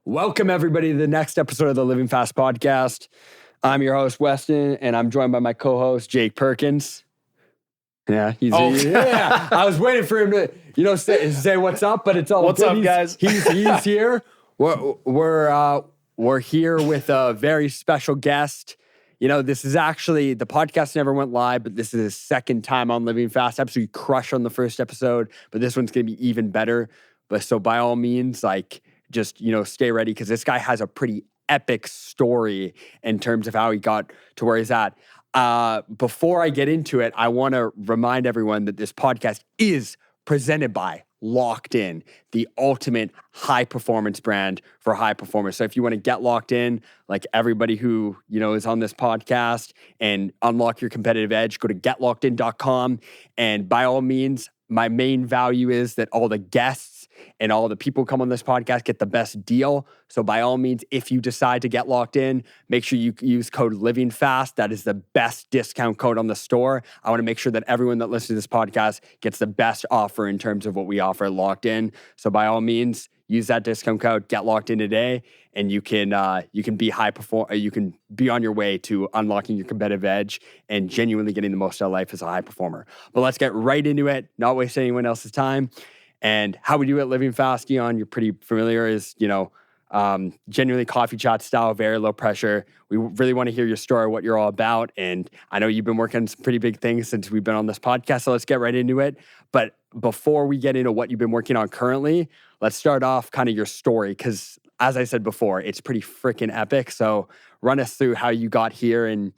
Welcome, everybody, to the next episode of the Living Fast podcast. I'm your host, Weston, and I'm joined by my co-host, Jake Perkins. Yeah, yeah. I was waiting for him to, say what's up, but it's all what's good. Up, guys? He's here. We're here with a very special guest. This is actually, the podcast never went live, but this is his second time on Living Fast. Absolutely crushed on the first episode, but this one's going to be even better. But so by all means, just, stay ready, because this guy has a pretty epic story in terms of how he got to where he's at. Before I get into it, I want to remind everyone that this podcast is presented by Locked In, the ultimate high performance brand for high performers. So if you want to get locked in, like everybody who, is on this podcast, and unlock your competitive edge, go to getlockedin.com. And by all means, my main value is that all the guests and all the people who come on this podcast get the best deal. So by all means, if you decide to get locked in, make sure you use code LIVINGFAST. That is the best discount code on the store. I want to make sure that everyone that listens to this podcast gets the best offer in terms of what we offer at Locked In. So by all means, use that discount code, get locked in today, and you can be on your way to unlocking your competitive edge and genuinely getting the most out of life as a high performer. But let's get right into it, not waste anyone else's time. And how we do it, Living Fast, Ioan, you're pretty familiar, is, genuinely coffee chat style, very low pressure. We really want to hear your story, what you're all about. And I know you've been working on some pretty big things since we've been on this podcast, so let's get right into it. But before we get into what you've been working on currently, let's start off kind of your story, because as I said before, it's pretty freaking epic. So run us through how you got here and,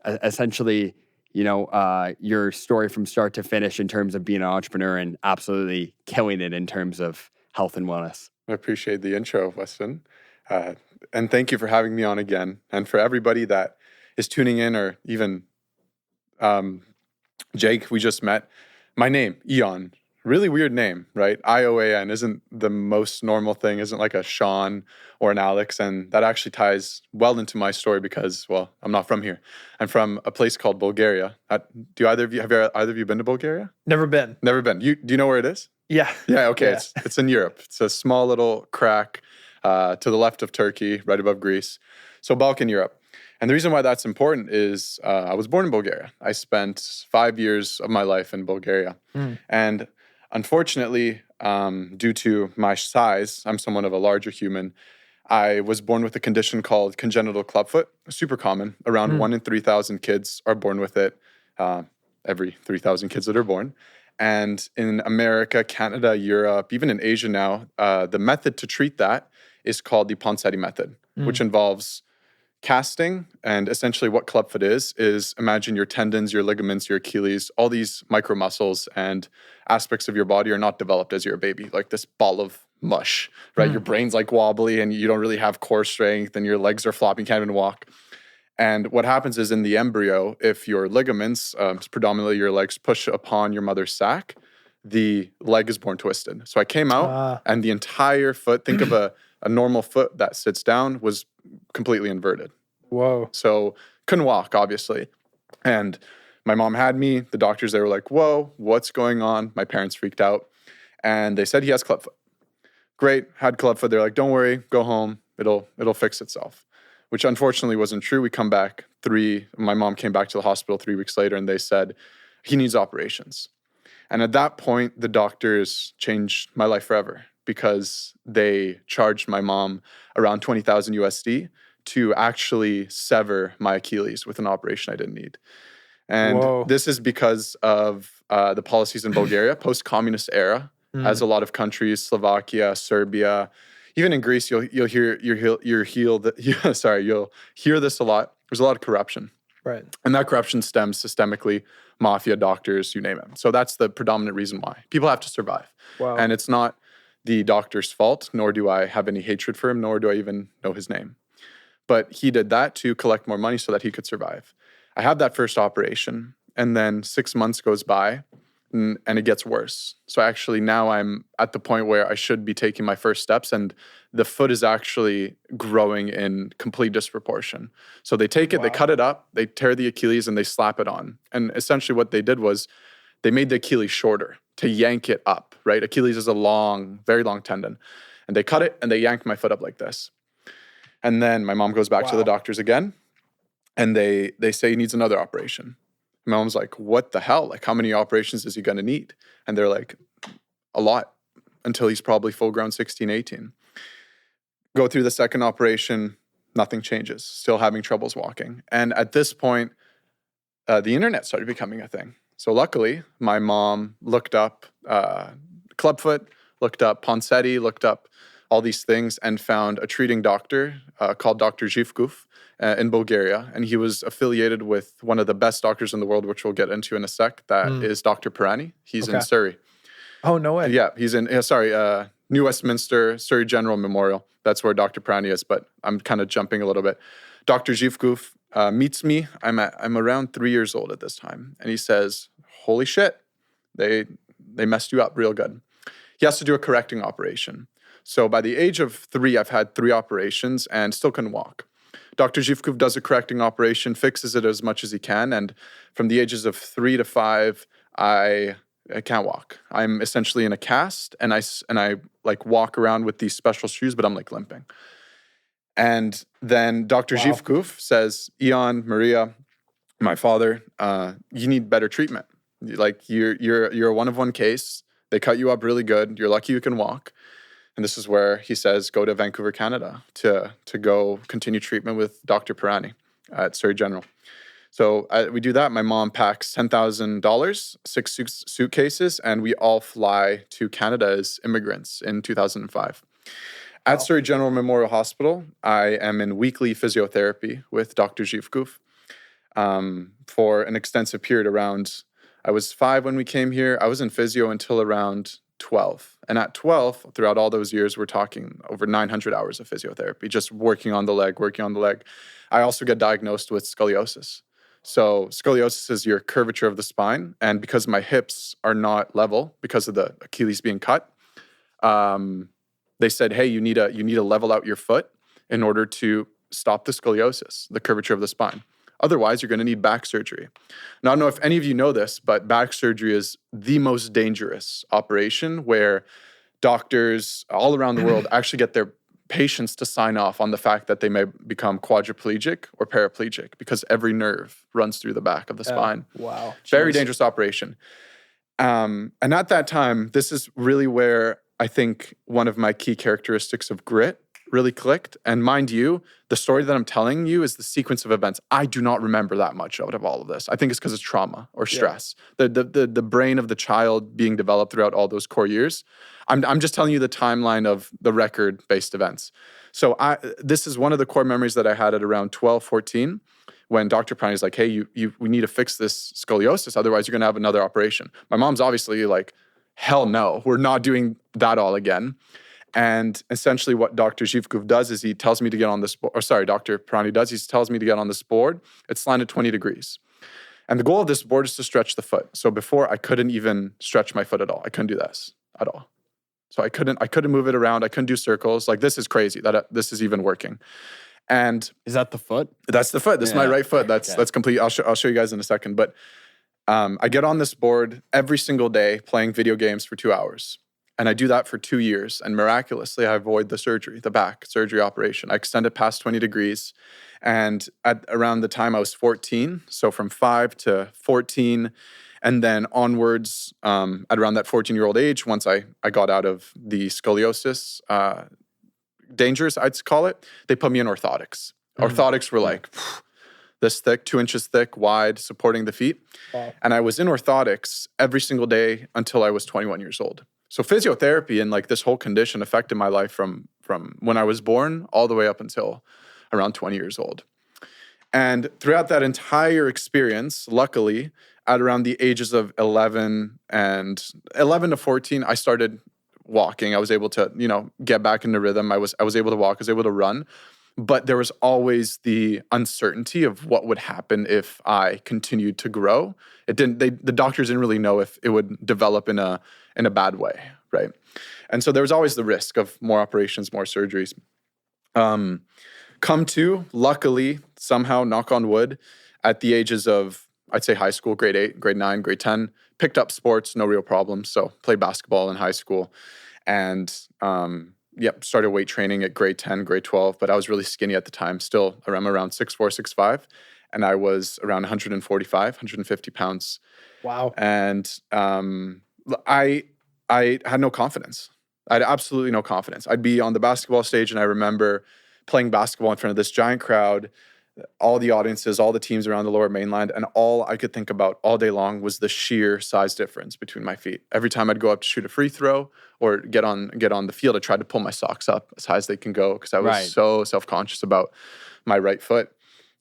essentially, your story from start to finish in terms of being an entrepreneur and absolutely killing it in terms of health and wellness. I appreciate the intro, Weston. And thank you for having me on again. And for everybody that is tuning in, or even Jake, we just met. My name, Ioan. Really weird name, right? Ioan isn't the most normal thing, isn't like a Sean or an Alex. And that actually ties well into my story because, well, I'm not from here. I'm from a place called Bulgaria. Have either of you been to Bulgaria? Never been. Never been. Do you know where it is? Yeah. Yeah, okay. Yeah. It's in Europe. It's a small little crack to the left of Turkey, right above Greece. So Balkan Europe. And the reason why that's important is I was born in Bulgaria. I spent 5 years of my life in Bulgaria. And unfortunately, due to my size, I'm somewhat of a larger human. I was born with a condition called congenital clubfoot, super common. Around 1 in 3,000 kids are born with it, every 3,000 kids that are born. And in America, Canada, Europe, even in Asia now, the method to treat that is called the Ponseti method, which involves casting. And essentially what clubfoot is imagine your tendons, your ligaments, your Achilles, all these micro muscles and aspects of your body are not developed as you're a baby, like this ball of mush, right? Your brain's like wobbly and you don't really have core strength and your legs are flopping, can't even walk. And what happens is in the embryo, if your ligaments, predominantly your legs, push upon your mother's sac, the leg is born twisted. So I came out and the entire foot, think of a normal foot that sits down, was completely inverted. Whoa. So couldn't walk, obviously. And my mom had me. The doctors, they were like, whoa, what's going on? My parents freaked out. And they said he has clubfoot. Great, had clubfoot. They're like, don't worry, go home. It'll fix itself. Which unfortunately wasn't true. We come back my mom came back to the hospital 3 weeks later and they said, he needs operations. And at that point, the doctors changed my life forever because they charged my mom around 20,000 USD to actually sever my Achilles with an operation I didn't need. And this is because of the policies in Bulgaria, post-communist era, as a lot of countries, Slovakia, Serbia, even in Greece, you'll hear this a lot. There's a lot of corruption. Right. And that corruption stems systemically, mafia, doctors, you name it. So that's the predominant reason why. People have to survive. Wow. And it's not the doctor's fault, nor do I have any hatred for him, nor do I even know his name. But he did that to collect more money so that he could survive. I had that first operation, and then 6 months goes by, and it gets worse. So actually now I'm at the point where I should be taking my first steps, and the foot is actually growing in complete disproportion. So they take it, they cut it up, they tear the Achilles, and they slap it on. And essentially what they did was they made the Achilles shorter to yank it up, right? Achilles is a long, very long tendon. And they cut it and they yanked my foot up like this. And then my mom goes back to the doctors again, and they say he needs another operation. My mom's like, what the hell? Like, how many operations is he going to need? And they're like, a lot, until he's probably full grown 16, 18. Go through the second operation, nothing changes, still having troubles walking. And at this point, the internet started becoming a thing. So luckily, my mom looked up clubfoot, looked up Ponseti, looked up all these things, and found a treating doctor called Dr. Zhivkov in Bulgaria. And he was affiliated with one of the best doctors in the world, which we'll get into in a sec. That is Dr. Pirani. He's in Surrey. Oh, no way. Yeah, he's in, New Westminster, Surrey General Memorial. That's where Dr. Pirani is, but I'm kind of jumping a little bit. Dr. Zhivkov meets me. I'm around 3 years old at this time. And he says, holy shit, they messed you up real good. He has to do a correcting operation. So by the age of 3, I've had 3 operations and still couldn't walk. Dr. Zhivkov does a correcting operation, fixes it as much as he can. And from the ages of 3 to 5, I can't walk. I'm essentially in a cast, and I like walk around with these special shoes, but I'm like limping. And then Dr. Zhivkov says, Ioan, Maria, my father, you need better treatment. Like you're a one-of-one case. They cut you up really good. You're lucky you can walk. And this is where he says, go to Vancouver, Canada to go continue treatment with Dr. Pirani at Surrey General. So we do that. My mom packs $10,000, 6 suitcases, and we all fly to Canada as immigrants in 2005. At Surrey General Memorial Hospital, I am in weekly physiotherapy with Dr. Zhivkov for an extensive period around, I was 5 when we came here. I was in physio until around 12. And at 12, throughout all those years, we're talking over 900 hours of physiotherapy, just working on the leg. I also get diagnosed with scoliosis. So scoliosis is your curvature of the spine. And because my hips are not level because of the Achilles being cut, they said, hey, you need to level out your foot in order to stop the scoliosis, the curvature of the spine. Otherwise, you're going to need back surgery. Now, I don't know if any of you know this, but back surgery is the most dangerous operation where doctors all around the world actually get their patients to sign off on the fact that they may become quadriplegic or paraplegic because every nerve runs through the back of the spine. Wow. Very dangerous operation. And at that time, this is really where I think one of my key characteristics of grit really clicked. And mind you, the story that I'm telling you is the sequence of events. I do not remember that much out of all of this. I think it's because it's trauma or stress. Yeah. The brain of the child being developed throughout all those core years. I'm just telling you the timeline of the record-based events. So this is one of the core memories that I had at around 12, 14, when Dr. Pirani is like, hey, we need to fix this scoliosis, otherwise you're going to have another operation. My mom's obviously like, hell no, we're not doing that all again. And essentially what Dr. Zhivkov does is he tells me to get on this board, Dr. Pirani does, he tells me to get on this board. It's slanted 20 degrees. And the goal of this board is to stretch the foot. So before I couldn't even stretch my foot at all. I couldn't do this at all. So I couldn't move it around. I couldn't do circles. Like, this is crazy that this is even working. And is that the foot? That's the foot. This is my right foot. That's complete. I'll show you guys in a second. But I get on this board every single day playing video games for 2 hours. And I do that for 2 years. And miraculously, I avoid the surgery, the back surgery operation. I extend it past 20 degrees. And at around the time I was 14, so from 5 to 14, and then onwards at around that 14-year-old age, once I got out of the scoliosis dangers, I'd call it, they put me in orthotics. Orthotics were like this thick, 2 inches thick, wide, supporting the feet. Wow. And I was in orthotics every single day until I was 21 years old. So physiotherapy and like this whole condition affected my life from when I was born all the way up until around 20 years old. And throughout that entire experience, luckily, at around the ages of 11 to 14, I started walking. I was able to, get back into rhythm. I was able to walk, I was able to run. But there was always the uncertainty of what would happen if I continued to grow. The doctors didn't really know if it would develop in a bad way, right? And so there was always the risk of more operations, more surgeries. Luckily, somehow, knock on wood, at the ages of, I'd say high school, grade 8, grade 9, grade 10, picked up sports, no real problems. So played basketball in high school. And started weight training at grade 10, grade 12, but I was really skinny at the time. Still, I'm around 6'4", 6'5", and I was around 145, 150 pounds. Wow. And I had no confidence. I had absolutely no confidence. I'd be on the basketball stage, and I remember playing basketball in front of this giant crowd, all the audiences, all the teams around the Lower Mainland, and all I could think about all day long was the sheer size difference between my feet. Every time I'd go up to shoot a free throw or get on the field, I tried to pull my socks up as high as they can go because I was so self-conscious about my right foot.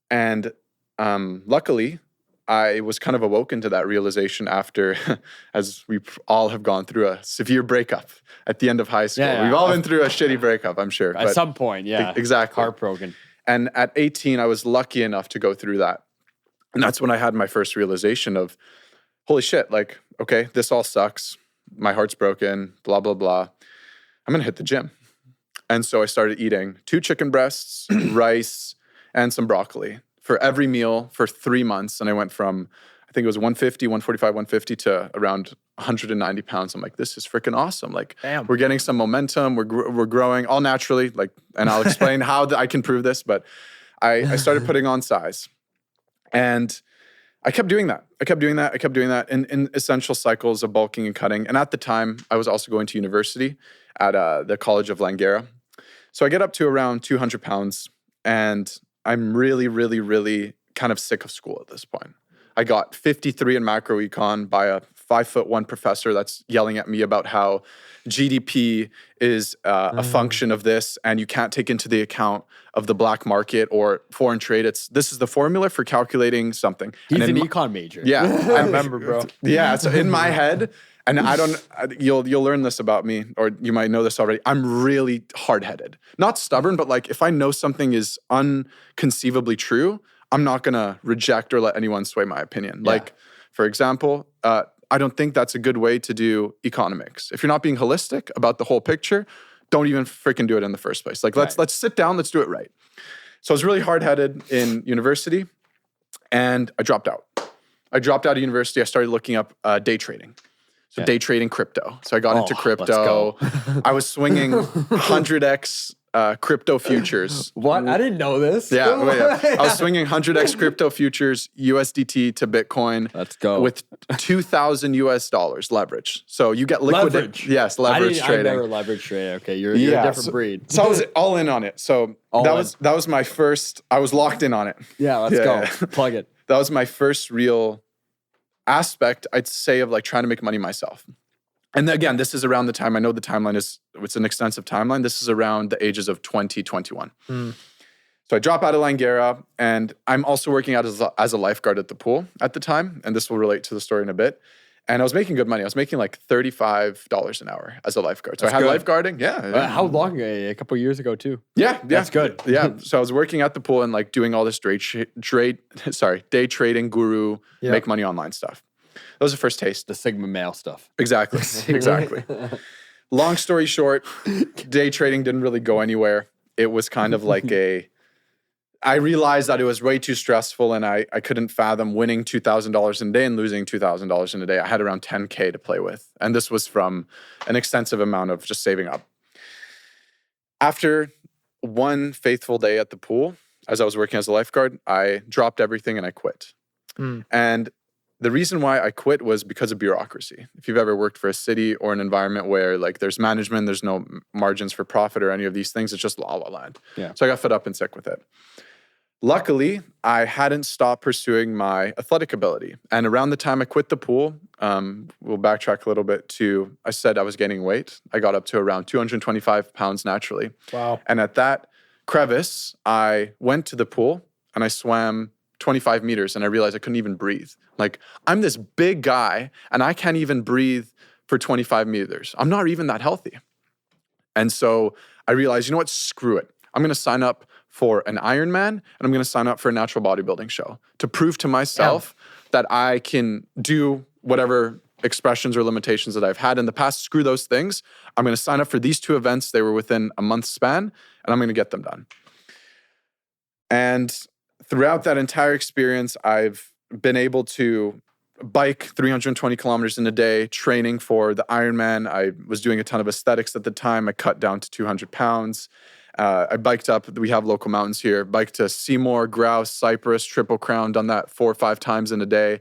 And luckily, I was kind of awoken to that realization after, as we all have gone through a severe breakup at the end of high school. Yeah. We've all been through a shitty breakup, I'm sure. At some point, yeah. Exactly. Heartbroken. And at 18, I was lucky enough to go through that. And that's when I had my first realization of, holy shit, like, okay, this all sucks. My heart's broken, blah, blah, blah. I'm going to hit the gym. And so I started eating 2 chicken breasts, rice, and some broccoli for every meal for 3 months. And I went from, I think it was 150, 145, 150 to around 190 pounds. I'm like, this is freaking awesome. Like, Damn. We're getting some momentum. We're growing all naturally. Like, and I'll explain how I can prove this. But I started putting on size. And I kept doing that. I kept doing that in essential cycles of bulking and cutting. And at the time, I was also going to university at the College of Langara. So I get up to around 200 pounds. And I'm really, really, really kind of sick of school at this point. I got 53 in macroecon by a 5'1" professor that's yelling at me about how GDP is a function of this, and you can't take into the account of the black market or foreign trade. This is the formula for calculating something. He's an econ major. Yeah, I remember, bro. Yeah, so in my head, and you'll learn this about me, or you might know this already. I'm really hard-headed, not stubborn, but like if I know something is unconceivably true, I'm not gonna reject or let anyone sway my opinion. Yeah. Like, for example, I don't think that's a good way to do economics. If you're not being holistic about the whole picture, don't even freaking do it in the first place. Like, let's sit down, let's do it right. So I was really hard-headed in university, and I dropped out. I dropped out of university. I started looking up day trading. So day trading crypto. So I got into crypto. I was swinging 100x crypto futures. What? I didn't know this. Yeah. I was swinging 100x crypto futures, USDT to Bitcoin. Let's go. With $2,000 leverage. So you get liquid. Leverage. Yes, leverage trading. I never leverage trading. Okay, you're a different breed. So I was all in on it. So that was my first, I was locked in on it. Yeah, let's go. Plug it. That was my first real aspect, I'd say, of like trying to make money myself. And again, this is around the time, I know the timeline it's an extensive timeline. This is around the ages of 20, 21. So I drop out of Langara, and I'm also working out as a lifeguard at the pool at the time. And this will relate to the story in a bit. And I was making good money. I was making like $35 an hour as a lifeguard. So I had lifeguarding. Yeah. How long? A couple of years ago too. Yeah. That's good. Yeah. So I was working at the pool and like doing all this day trading guru, make money online stuff. That was the first taste. The Sigma male stuff. Exactly. Long story short, day trading didn't really go anywhere. It was kind of like I realized that it was way too stressful, and I couldn't fathom winning $2,000 in a day and losing $2,000 in a day. I had around 10K to play with. And this was from an extensive amount of just saving up. After one faithful day at the pool, as I was working as a lifeguard, I dropped everything and I quit. And the reason why I quit was because of bureaucracy. If you've ever worked for a city or an environment where like there's management, there's no margins for profit or any of these things, it's just la la land. Yeah. So I got fed up and sick with it. Luckily, I hadn't stopped pursuing my athletic ability. And around the time I quit the pool, we'll backtrack a little bit to, I said I was gaining weight. I got up to around 225 pounds naturally. Wow. And at that crevice, I went to the pool and I swam 25 meters and I realized I couldn't even breathe. Like, I'm this big guy and I can't even breathe for 25 meters. I'm not even that healthy. And so I realized, you know what? Screw it. I'm going to sign up for an Ironman and I'm going to sign up for a natural bodybuilding show to prove to myself that I can do whatever expressions or limitations that I've had in the past. Screw those things. I'm going to sign up for these 2 events. They were within a month span and I'm going to get them done. And throughout that entire experience, I've been able to bike 320 kilometers in a day, training for the Ironman. I was doing a ton of aesthetics at the time. I cut down to 200 pounds. I biked up. We have local mountains here. Biked to Seymour, Grouse, Cypress, Triple Crown. Done that 4 or 5 times in a day.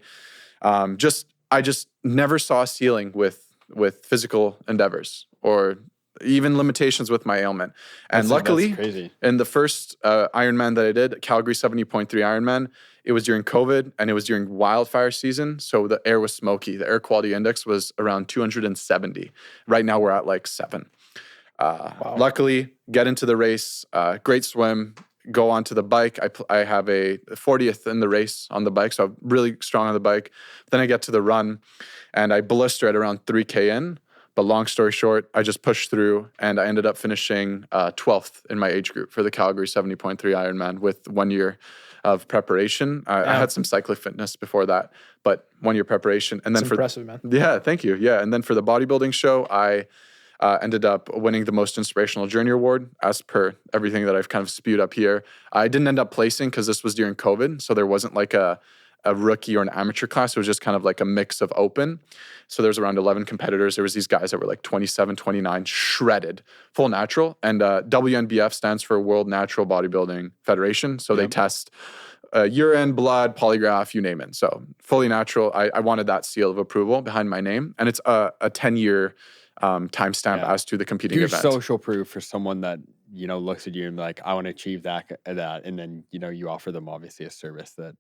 I just never saw a ceiling with physical endeavors or even limitations with my ailment. And luckily, in the first Ironman that I did, Calgary 70.3 Ironman, it was during COVID and it was during wildfire season. So the air was smoky. The air quality index was around 270. Right now we're at like 7. Wow. Luckily, get into the race, great swim, go onto the bike. I have a 40th in the race on the bike, so I'm really strong on the bike. Then I get to the run, and I blister at around 3K in. But long story short, I just pushed through, and I ended up finishing 12th in my age group for the Calgary 70.3 Ironman with 1 year of preparation. I had some cyclic fitness before that, but 1 year preparation. And then That's impressive, man. Yeah, thank you. Yeah, and then for the bodybuilding show, I ended up winning the Most Inspirational Journey Award, as per everything that I've kind of spewed up here. I didn't end up placing because this was during COVID, so there wasn't like a rookie or an amateur class. It was just kind of like a mix of open. So there was around 11 competitors. There was these guys that were like 27, 29, shredded, full natural. And WNBF stands for World Natural Bodybuilding Federation. So they test urine, blood, polygraph, you name it. So fully natural. I wanted that seal of approval behind my name. And it's a 10-year timestamp as to the competing huge event. Social proof for someone that, looks at you and like, I want to achieve that. And then, you offer them obviously a service that,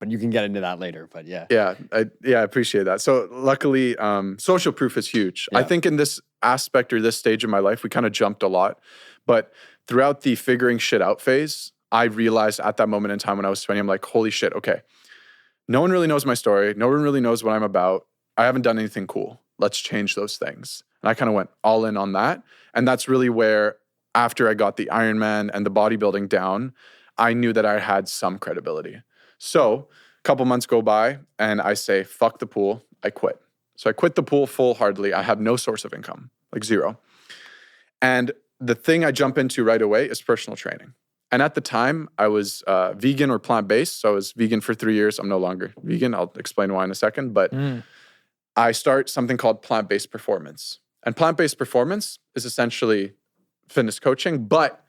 but you can get into that later, but yeah. Yeah, I appreciate that. So luckily, social proof is huge. I think in this aspect or this stage of my life, we kind of jumped a lot. But throughout the figuring shit out phase, I realized at that moment in time when I was 20, I'm like, holy shit, okay. No one really knows my story. No one really knows what I'm about. I haven't done anything cool. Let's change those things. And I kind of went all in on that. And that's really where, after I got the Ironman and the bodybuilding down, I knew that I had some credibility. So a couple months go by and I say, fuck the pool, I quit. So I quit the pool full-heartedly. I have no source of income, like zero. And the thing I jump into right away is personal training. And at the time, I was vegan or plant-based. So I was vegan for 3 years. I'm no longer vegan. I'll explain why in a second. But I start something called plant-based performance. And plant-based performance is essentially fitness coaching, but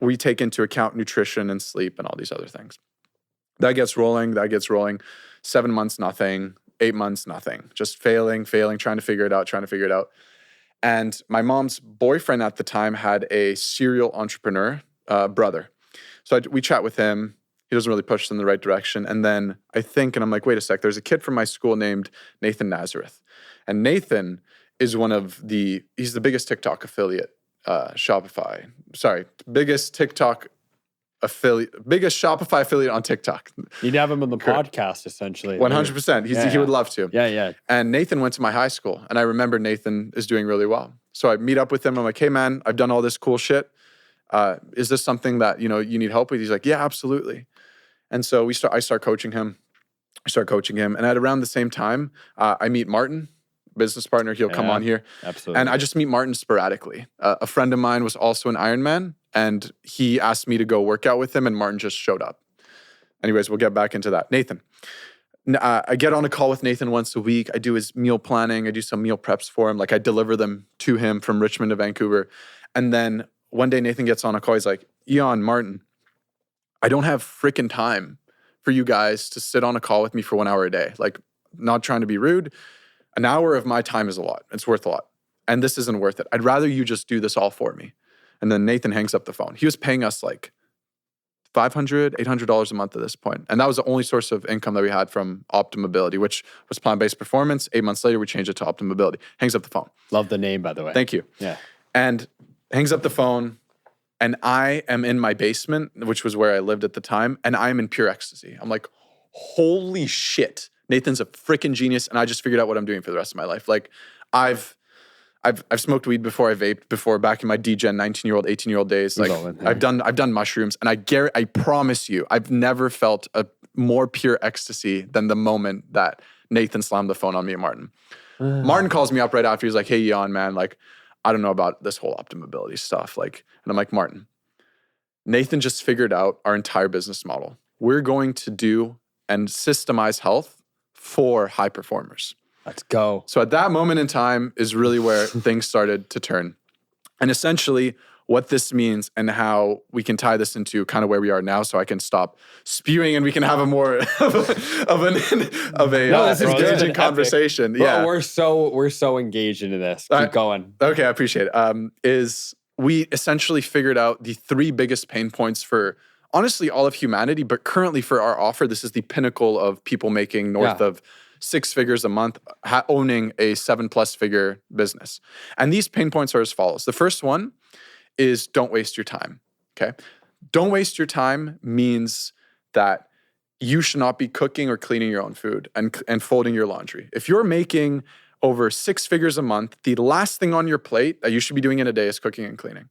we take into account nutrition and sleep and all these other things. That gets rolling. 7 months, nothing. 8 months, nothing. Just failing, trying to figure it out. And my mom's boyfriend at the time had a serial entrepreneur brother. So we chat with him. He doesn't really push in the right direction. And then I think, and I'm like, wait a sec, there's a kid from my school named Nathan Nazareth. And Nathan is he's the biggest TikTok affiliate, biggest Shopify affiliate on TikTok. You'd have him on the podcast, essentially. 100%. He would love to. Yeah. And Nathan went to my high school. And I remember Nathan is doing really well. So I meet up with him. I'm like, hey, man, I've done all this cool shit. Is this something that, you need help with? He's like, yeah, absolutely. And so I start coaching him. And at around the same time, I meet Martin, business partner. He'll come on here. Absolutely. And I just meet Martin sporadically. A friend of mine was also an Ironman, and he asked me to go work out with him, and Martin just showed up. Anyways, we'll get back into that. Nathan. I get on a call with Nathan once a week. I do his meal planning. I do some meal preps for him. Like I deliver them to him from Richmond to Vancouver. And then one day Nathan gets on a call. He's like, Ioan, Martin, I don't have freaking time for you guys to sit on a call with me for 1 hour a day. Like, not trying to be rude. An hour of my time is a lot. It's worth a lot. And this isn't worth it. I'd rather you just do this all for me. And then Nathan hangs up the phone. He was paying us like $500, $800 a month at this point. And that was the only source of income that we had from Optimability, which was plant-based performance. 8 months later, we changed it to Optimability. Hangs up the phone. Love the name, by the way. Thank you. Yeah. And hangs up the phone. And I am in my basement, which was where I lived at the time. And I am in pure ecstasy. I'm like, holy shit. Nathan's a freaking genius. And I just figured out what I'm doing for the rest of my life. Like I've smoked weed before, I vaped before, back in my DGen 19-year-old, 18-year-old days. Like I've done mushrooms, and I promise you, I've never felt a more pure ecstasy than the moment that Nathan slammed the phone on me and Martin. Martin calls me up right after. He's like, hey, Ioan, man, like, I don't know about this whole Optimability stuff. Like, and I'm like, Martin, Nathan just figured out our entire business model. We're going to do and systemize health for high performers. Let's go. So at that moment in time is really where things started to turn. And essentially what this means and how we can tie this into kind of where we are now, so I can stop spewing and we can have a more of an engaging conversation. Epic. Yeah, we're so engaged into this. Keep going. Okay, I appreciate it. Is we essentially figured out the 3 biggest pain points for honestly all of humanity, but currently for our offer, this is the pinnacle of people making north of 6 figures a month, owning a 7+ figure business. And these pain points are as follows. The first one is don't waste your time, okay? Don't waste your time means that you should not be cooking or cleaning your own food and folding your laundry. If you're making over 6 figures a month, the last thing on your plate that you should be doing in a day is cooking and cleaning,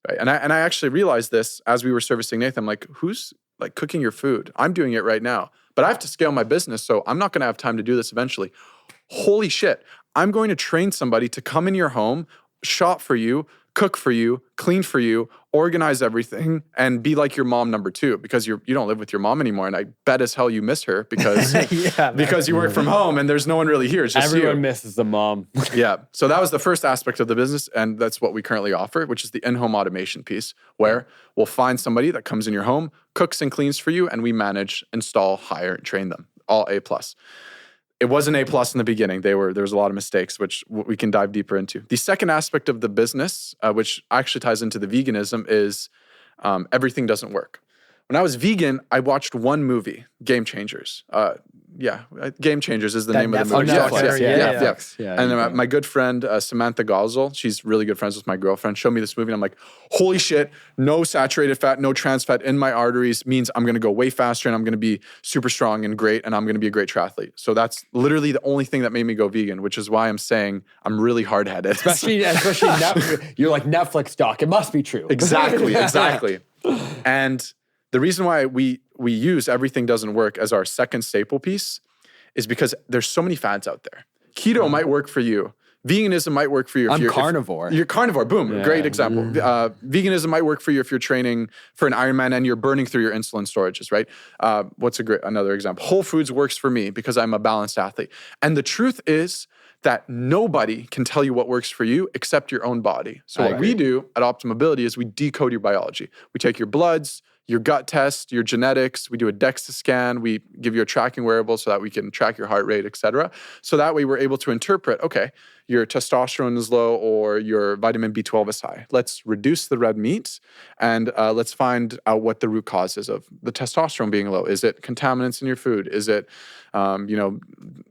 right? And I actually realized this as we were servicing Nathan. I'm like, who's like cooking your food? I'm doing it right now, but I have to scale my business, so I'm not gonna have time to do this eventually. Holy shit, I'm going to train somebody to come in your home, shop for you, cook for you, clean for you, organize everything, and be like your mom number 2, because you don't live with your mom anymore. And I bet as hell you miss her because because you work from home and there's no one really here. It's just everyone misses the mom. Yeah. So that was the first aspect of the business, and that's what we currently offer, which is the in-home automation piece, where we'll find somebody that comes in your home, cooks and cleans for you, and we manage, install, hire, and train them. All A+. It wasn't A+ in the beginning. There was a lot of mistakes, which we can dive deeper into. The second aspect of the business, which actually ties into the veganism, is everything doesn't work. When I was vegan, I watched one movie, Game Changers. Game Changers is the name of the movie. Netflix. Yeah. And my good friend, Samantha Gosel, she's really good friends with my girlfriend, showed me this movie. And I'm like, holy shit, no saturated fat, no trans fat in my arteries means I'm going to go way faster and I'm going to be super strong and great and I'm going to be a great triathlete. So that's literally the only thing that made me go vegan, which is why I'm saying I'm really hard-headed. Especially you're like Netflix doc. It must be true. Exactly. And the reason why we use everything doesn't work as our second staple piece is because there's so many fads out there. Keto might work for you. Veganism might work for you. I'm carnivore. You're carnivore. Boom. Great example. Veganism might work for you if you're training for an Ironman and you're burning through your insulin storages, right? What's another example? Whole Foods works for me because I'm a balanced athlete. And the truth is that nobody can tell you what works for you except your own body. So what we do at Optimability is we decode your biology. We take your bloods, your gut test, your genetics, we do a DEXA scan, we give you a tracking wearable so that we can track your heart rate, et cetera. So that way we're able to interpret, okay, your testosterone is low or your vitamin B12 is high. Let's reduce the red meat and let's find out what the root cause is of the testosterone being low. Is it contaminants in your food? Is it,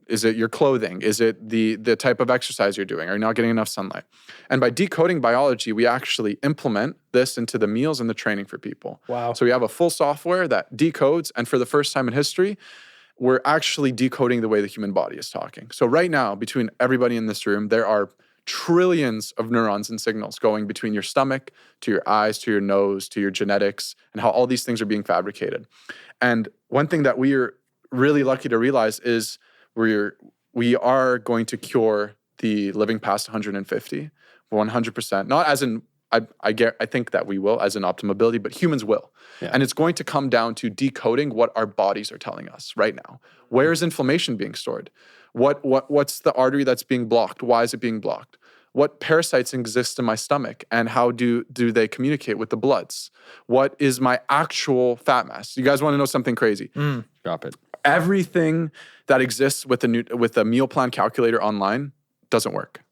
is it your clothing? Is it the type of exercise you're doing? Are you not getting enough sunlight? And by decoding biology, we actually implement this into the meals and the training for people. Wow. So we have a full software that decodes, and for the first time in history, we're actually decoding the way the human body is talking. So right now, between everybody in this room, there are trillions of neurons and signals going between your stomach to your eyes, to your nose, to your genetics, and how all these things are being fabricated. And one thing that we are really lucky to realize is we are going to cure the living past 150, 100%. Not as in, I think that we will as in Optimability, but humans will. Yeah. And it's going to come down to decoding what our bodies are telling us right now. Where is inflammation being stored? What's the artery that's being blocked? Why is it being blocked? What parasites exist in my stomach and how do they communicate with the bloods? What is my actual fat mass? You guys want to know something crazy? Drop it. Everything that exists with a meal plan calculator online doesn't work.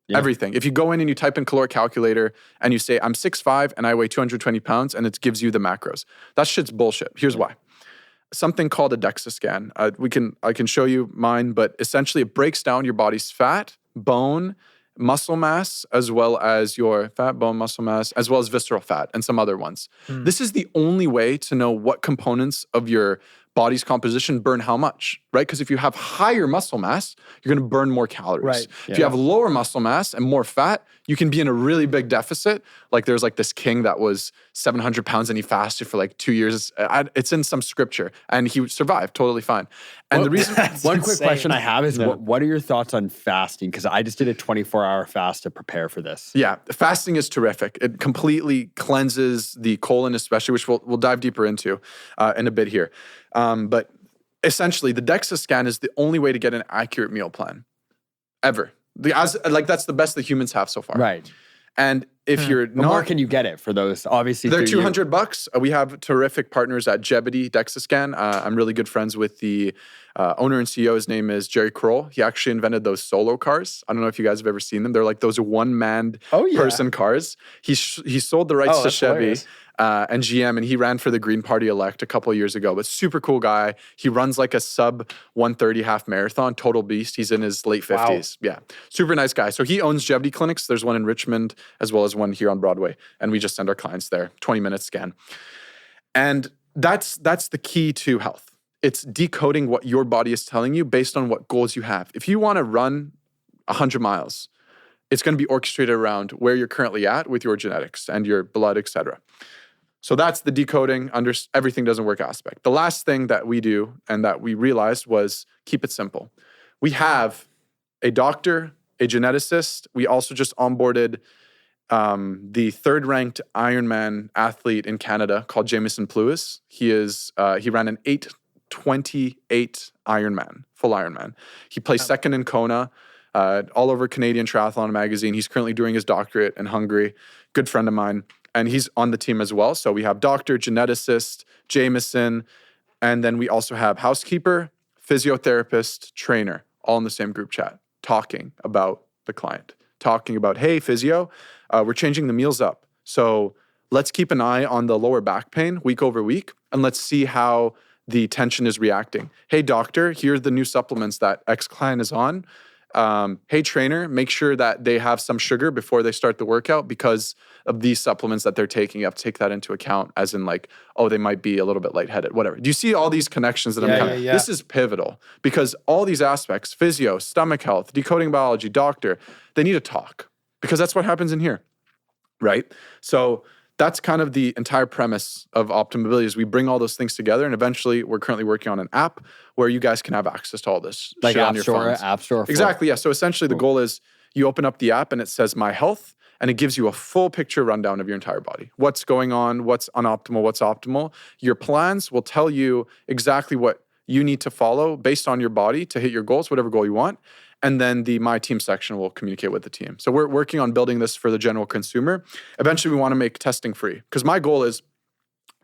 Yeah. Everything. If you go in and you type in caloric calculator and you say, I'm 6'5" and I weigh 220 pounds and it gives you the macros. That shit's bullshit. Here's why. Something called a DEXA scan. I can show you mine, but essentially it breaks down your body's fat, bone, muscle mass, as well as your fat, bone, muscle mass, as well as visceral fat and some other ones. This is the only way to know what components of your body's composition burn how much, right? Because if you have higher muscle mass, you're going to burn more calories. Right. If you have lower muscle mass and more fat, you can be in a really big deficit. Like there's like this king that was 700 pounds and he fasted for like 2 years. It's in some scripture and he survived totally fine. And the reason, one quick question I have is what are your thoughts on fasting? Because I just did a 24-hour fast to prepare for this. Yeah, fasting is terrific. It completely cleanses the colon, especially, which we'll dive deeper into in a bit here. But essentially, the DEXA scan is the only way to get an accurate meal plan ever. That's the best that humans have so far. Right. And if you're But not, where can you get it for those? Obviously, they're through you. $200. We have terrific partners at Jebedy DEXA-Scan. I'm really good friends with the owner and CEO. His name is Jerry Kroll. He actually invented those solo cars. I don't know if you guys have ever seen them. They're like those one-man person cars. He sold the rights to Chevy and GM, and he ran for the Green Party elect a couple of years ago. But super cool guy. He runs like a sub 130 half marathon, total beast. He's in his late 50s. Wow. Yeah, super nice guy. So he owns Jebedy clinics. There's one in Richmond as well as one here on Broadway. And we just send our clients there, 20-minute scan. And that's the key to health. It's decoding what your body is telling you based on what goals you have. If you want to run 100 miles, it's going to be orchestrated around where you're currently at with your genetics and your blood, et cetera. So that's the decoding, everything doesn't work aspect. The last thing that we do and that we realized was keep it simple. We have a doctor, a geneticist. We also just onboarded the third-ranked Ironman athlete in Canada called Jamison Pluis. He ran an 8:28 Ironman, full Ironman. He placed second in Kona, all over Canadian Triathlon Magazine. He's currently doing his doctorate in Hungary. Good friend of mine. And he's on the team as well. So we have doctor, geneticist, Jamison, and then we also have housekeeper, physiotherapist, trainer, all in the same group chat, talking about the client, talking about, hey, physio, we're changing the meals up. So let's keep an eye on the lower back pain week over week, and let's see how the tension is reacting. Hey, doctor, here's the new supplements that X client is on. Hey, trainer, make sure that they have some sugar before they start the workout because of these supplements that they're taking. You have to take that into account as in like, oh, they might be a little bit lightheaded, whatever. Do you see all these connections that This is pivotal because all these aspects, physio, stomach health, decoding biology, doctor, they need to talk because that's what happens in here, right? So that's kind of the entire premise of Optimum Mobility is we bring all those things together, and eventually we're currently working on an app where you guys can have access to all this like shit on your phones. App Store. Exactly, yeah. So essentially the goal is you open up the app and it says My Health, and it gives you a full picture rundown of your entire body. What's going on, what's unoptimal, what's optimal. Your plans will tell you exactly what you need to follow based on your body to hit your goals, whatever goal you want. And then the My Team section will communicate with the team. So we're working on building this for the general consumer. Eventually, we want to make testing free because my goal is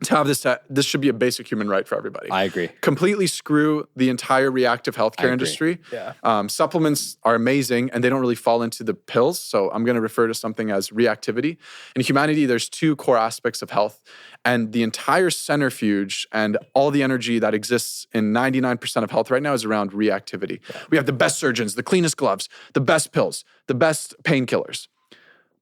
to have this should be a basic human right for everybody. I agree. Completely screw the entire reactive healthcare industry. Yeah. Supplements are amazing and they don't really fall into the pills. So I'm going to refer to something as reactivity. In humanity, there's two core aspects of health. And the entire centrifuge and all the energy that exists in 99% of health right now is around reactivity. Yeah. We have the best surgeons, the cleanest gloves, the best pills, the best painkillers.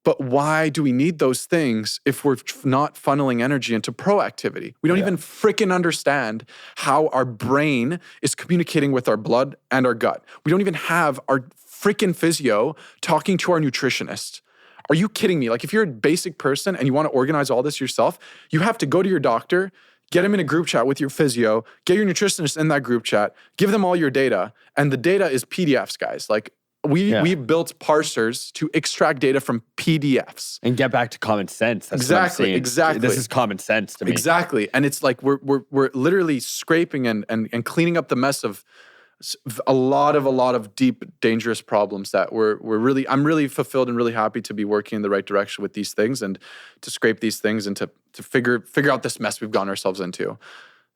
But why do we need those things if we're not funneling energy into proactivity? We don't even freaking understand how our brain is communicating with our blood and our gut. We don't even have our freaking physio talking to our nutritionist. Are you kidding me? Like if you're a basic person and you want to organize all this yourself, you have to go to your doctor, get him in a group chat with your physio, get your nutritionist in that group chat, give them all your data. And the data is PDFs, guys. Like we built parsers to extract data from PDFs. And get back to common sense. That's exactly. This is common sense to me. Exactly. And it's like we're literally scraping and cleaning up the mess of a lot of deep, dangerous problems that I'm really fulfilled and really happy to be working in the right direction with these things and to scrape these things and to figure out this mess we've gotten ourselves into.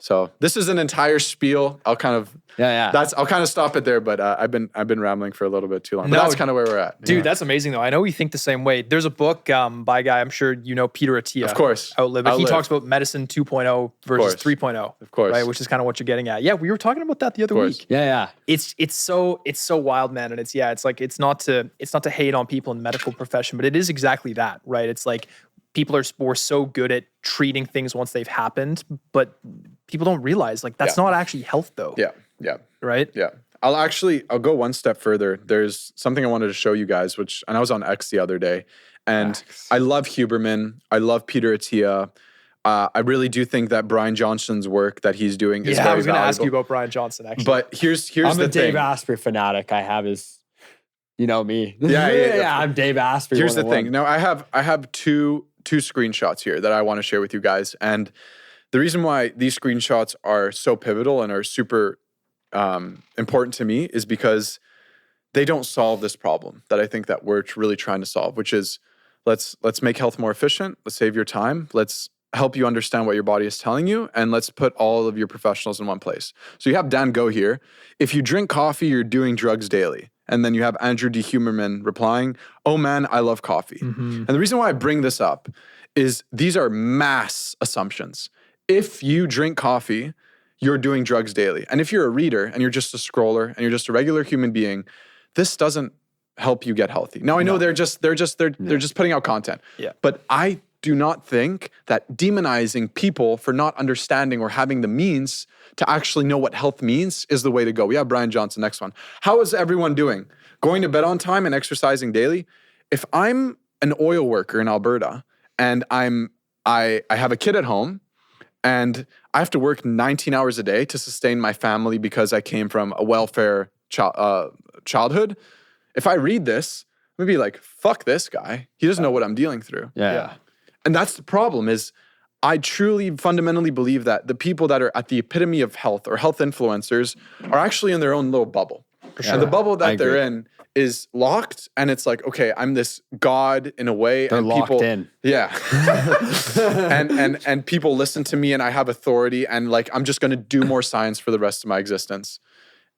So this is an entire spiel. I'll kind of I'll kind of stop it there, but I've been rambling for a little bit too long. But that's kind of where we're at. Dude, that's amazing though. I know we think the same way. There's a book by a guy, I'm sure you know, Peter Attia. Of course. Outlive. He talks about medicine 2.0 versus 3.0. Of course. Right, which is kind of what you're getting at. Yeah, we were talking about that the other week. Yeah. It's so wild, man. And it's like it's not to hate on people in the medical profession, but it is exactly that, right? It's like people we're so good at treating things once they've happened, but people don't realize like that's not actually health though. Yeah. Right? Yeah. I'll go one step further. There's something I wanted to show you guys, and I was on X the other day, and I love Huberman. I love Peter Attia. I really do think that Brian Johnson's work that he's doing is very valuable. I was going to ask you about Brian Johnson actually. But here's I'm the a thing. Dave Asprey fanatic. I have his, you know me. Yeah. I'm Dave Asprey. Here's the thing. Now I have two screenshots here that I want to share with you guys. And the reason why these screenshots are so pivotal and are super important to me is because they don't solve this problem that I think that we're really trying to solve, which is let's make health more efficient. Let's save your time. Let's help you understand what your body is telling you, and let's put all of your professionals in one place. So you have Dan Go here. If you drink coffee, you're doing drugs daily. And then you have Andrew D. Humerman replying, "Oh man, I love coffee." And the reason why I bring this up is these are mass assumptions. If you drink coffee, you're doing drugs daily. And if you're a reader and you're just a scroller and you're just a regular human being, this doesn't help you get healthy. Now I know they're just putting out content. Yeah. But I do not think that demonizing people for not understanding or having the means to actually know what health means is the way to go. We have Brian Johnson, next one. How is everyone doing? Going to bed on time and exercising daily? If I'm an oil worker in Alberta and I have a kid at home and I have to work 19 hours a day to sustain my family because I came from a welfare childhood, if I read this, I'm gonna be like, fuck this guy. He doesn't know what I'm dealing through. Yeah. And that's the problem is I truly fundamentally believe that the people that are at the epitome of health or health influencers are actually in their own little bubble. sure. And the bubble I that they're agree. in is locked, and it's like, okay, I'm this god in a way. They're and locked people, in. Yeah. and people listen to me and I have authority, and like I'm just gonna do more science for the rest of my existence.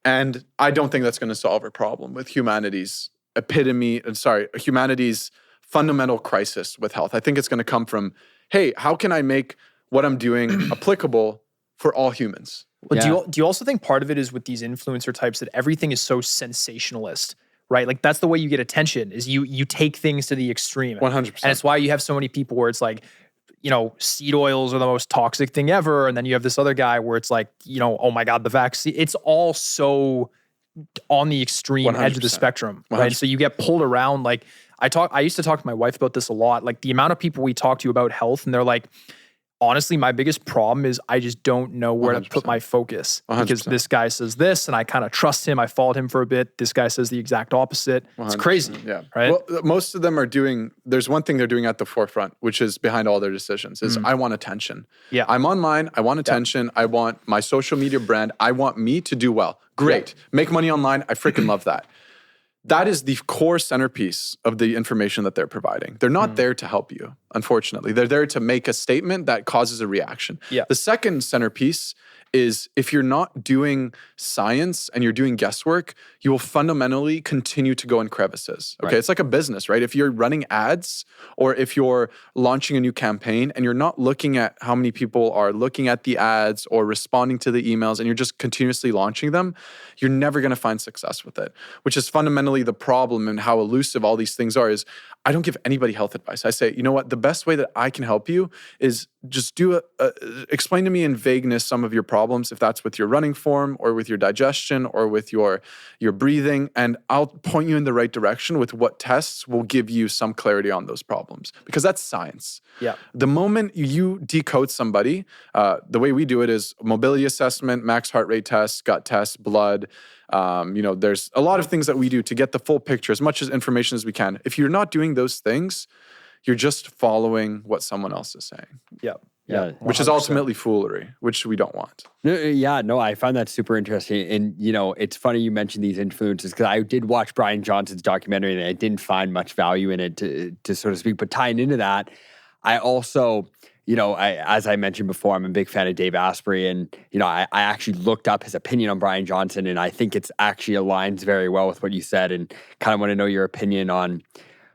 And I don't think that's gonna solve our problem with humanity's fundamental crisis with health. I think it's gonna come from, hey, how can I make what I'm doing applicable for all humans? But Yeah. do you also think part of it is with these influencer types that everything is so sensationalist, right? Like that's the way you get attention is you take things to the extreme. 100%. And it's why you have so many people where it's like, seed oils are the most toxic thing ever. And then you have this other guy where it's like, oh my God, the vaccine. It's all so on the extreme edge of the 100%. spectrum, right? So you get pulled around. Like I used to talk to my wife about this a lot. Like the amount of people we talk to about health and they're like, honestly, my biggest problem is I just don't know where to put my focus 100%. because this guy says this and I kind of trust him. I followed him for a bit. This guy says the exact opposite. It's 100%, crazy. Yeah. Right. Well, most of them are there's one thing they're doing at the forefront, which is behind all their decisions, is I want attention. Yeah. I'm online. I want attention. I want my social media brand. I want me to do well. Great. Make money online. I freaking love that. That is the core centerpiece of the information that they're providing. They're not there to help you, unfortunately. They're there to make a statement that causes a reaction. Yeah. The second centerpiece is if you're not doing science and you're doing guesswork, you will fundamentally continue to go in crevices. Okay, It's like a business, right? If you're running ads or if you're launching a new campaign and you're not looking at how many people are looking at the ads or responding to the emails and you're just continuously launching them, you're never going to find success with it, which is fundamentally the problem and how elusive all these things are. Is I don't give anybody health advice. I say, you know what? The best way that I can help you is just explain to me in vagueness some of your problems, if that's with your running form or with your digestion or with your breathing, and I'll point you in the right direction with what tests will give you some clarity on those problems, because that's science. Yeah. The moment you decode somebody, the way we do it is mobility assessment, max heart rate test, gut test, blood. There's a lot of things that we do to get the full picture, as much as information as we can. If you're not doing those things, you're just following what someone else is saying. Yeah. Yeah. Which is ultimately foolery, which we don't want. No, I find that super interesting. And, it's funny you mentioned these influences because I did watch Brian Johnson's documentary and I didn't find much value in it to so to speak. But tying into that, I also, as I mentioned before, I'm a big fan of Dave Asprey. And, I actually looked up his opinion on Brian Johnson and I think it's actually aligns very well with what you said, and kind of want to know your opinion on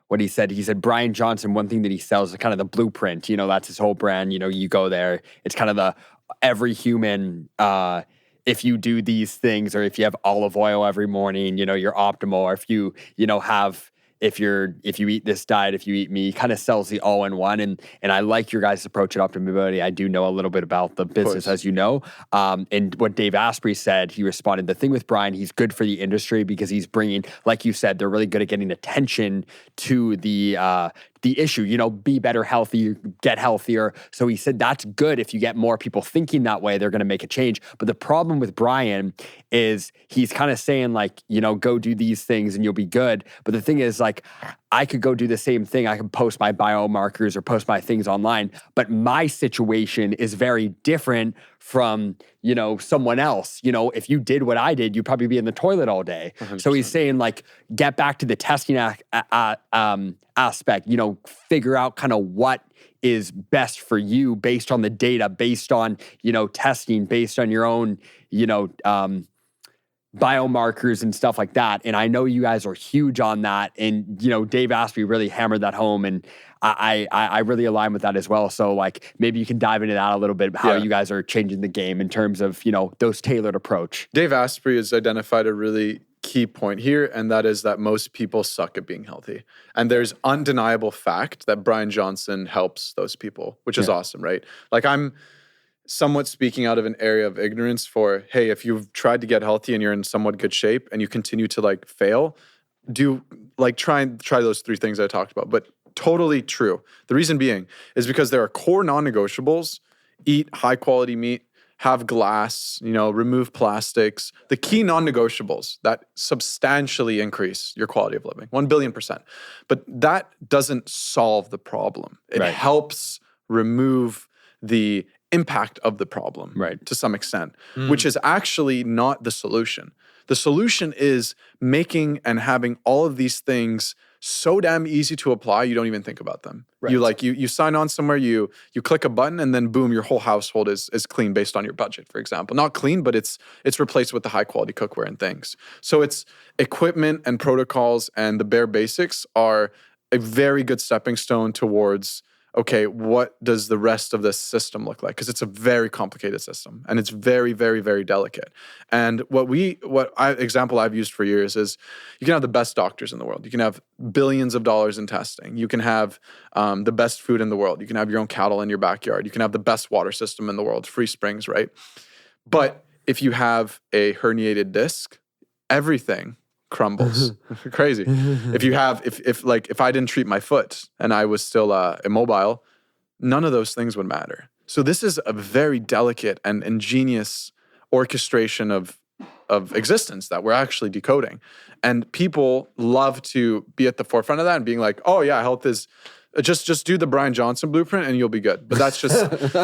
what he said. He said, Brian Johnson, one thing that he sells is kind of the blueprint. That's his whole brand. You go there, it's kind of every human, if you do these things, or if you have olive oil every morning, you're optimal. Or if you, if you eat this diet, if you eat me, kind of sells the all-in-one. And I like your guys' approach at Optimability. I do know a little bit about the business, as you know. And what Dave Asprey said, he responded, the thing with Brian, he's good for the industry because he's bringing, like you said, they're really good at getting attention to the issue, be better, healthy, get healthier. So he said that's good. If you get more people thinking that way, they're going to make a change. But the problem with Brian is he's kind of saying like, go do these things and you'll be good. But the thing is like, I could go do the same thing. I can post my biomarkers or post my things online, but my situation is very different from, someone else. If you did what I did, you'd probably be in the toilet all day. 100%. So he's saying, like, get back to the testing aspect, figure out kind of what is best for you based on the data, based on, testing, based on your own, biomarkers and stuff like that. And I know you guys are huge on that. And, Dave Asprey really hammered that home. And I really align with that as well. So, like, maybe you can dive into that a little bit, how you guys are changing the game in terms of, those tailored approach. Dave Asprey has identified a really key point here, and that is that most people suck at being healthy. And there's undeniable fact that Brian Johnson helps those people, which is awesome, right? Like, I'm somewhat speaking out of an area of ignorance for, hey, if you've tried to get healthy and you're in somewhat good shape and you continue to like fail, try those 3 things I talked about. But totally true. The reason being is because there are core non-negotiables: eat high quality meat, have glass, remove plastics. The key non-negotiables that substantially increase your quality of living, 1 billion%. But that doesn't solve the problem. It helps remove the impact of the problem to some extent, which is actually not the solution. The solution is making and having all of these things so damn easy to apply, you don't even think about them. Right. You sign on somewhere, you click a button, and then boom, your whole household is clean based on your budget, for example. Not clean, but it's replaced with the high quality cookware and things. So it's equipment and protocols, and the bare basics are a very good stepping stone towards, okay, what does the rest of this system look like? Because it's a very complicated system, and it's very, very, very delicate. And example I've used for years is, you can have the best doctors in the world. You can have billions of dollars in testing. You can have the best food in the world. You can have your own cattle in your backyard. You can have the best water system in the world, free springs, right? But if you have a herniated disc, everything crumbles. Crazy. If I didn't treat my foot and I was still immobile, none of those things would matter. So this is a very delicate and ingenious orchestration of existence that we're actually decoding. And people love to be at the forefront of that and being like, oh yeah, health is just do the Brian Johnson blueprint and you'll be good. But that's just,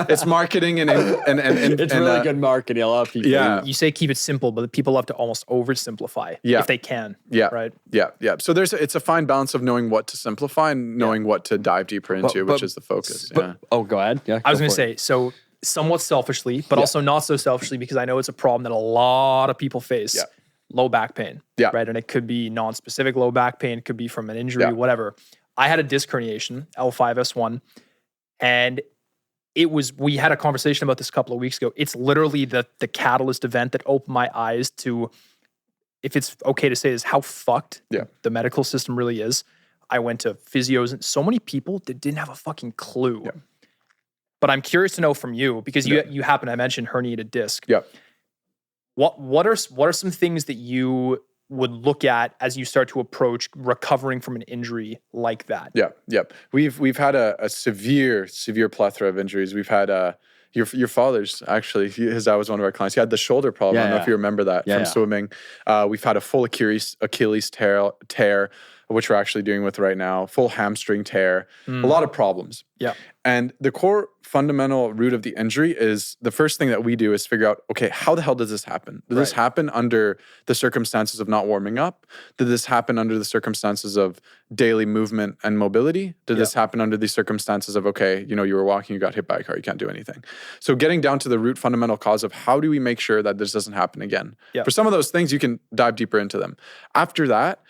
it's marketing and it's really good marketing. A lot of people. Yeah. You say keep it simple, but people love to almost oversimplify if they can. Yeah. Right. Yeah. Yeah. So it's a fine balance of knowing what to simplify and knowing what to dive deeper into, which is the focus. Oh, go ahead. Yeah. I was going to say, so somewhat selfishly, but also not so selfishly, because I know it's a problem that a lot of people face. Yeah. Low back pain. Yeah. Right. And it could be non-specific low back pain. It could be from an injury, whatever. I had a disc herniation, L5S1, and we had a conversation about this a couple of weeks ago. It's literally the catalyst event that opened my eyes to, if it's okay to say this, how fucked the medical system really is. I went to physios and so many people that didn't have a fucking clue. Yeah. But I'm curious to know from you, because you happen to mention herniated disc. Yeah. What are some things that you would look at as you start to approach recovering from an injury like that? Yeah. We've had a severe plethora of injuries. We've had your father's, actually, his dad was one of our clients. He had the shoulder problem. I don't know if you remember that from swimming. We've had a full Achilles tear, which we're actually dealing with right now, full hamstring tear, a lot of problems. Yeah. And the core fundamental root of the injury is, the first thing that we do is figure out, okay, how the hell does this happen? Did this happen under the circumstances of not warming up? Did this happen under the circumstances of daily movement and mobility? Did this happen under the circumstances of, okay, you were walking, you got hit by a car, you can't do anything? So getting down to the root fundamental cause of how do we make sure that this doesn't happen again? Yeah. For some of those things, you can dive deeper into them. After that,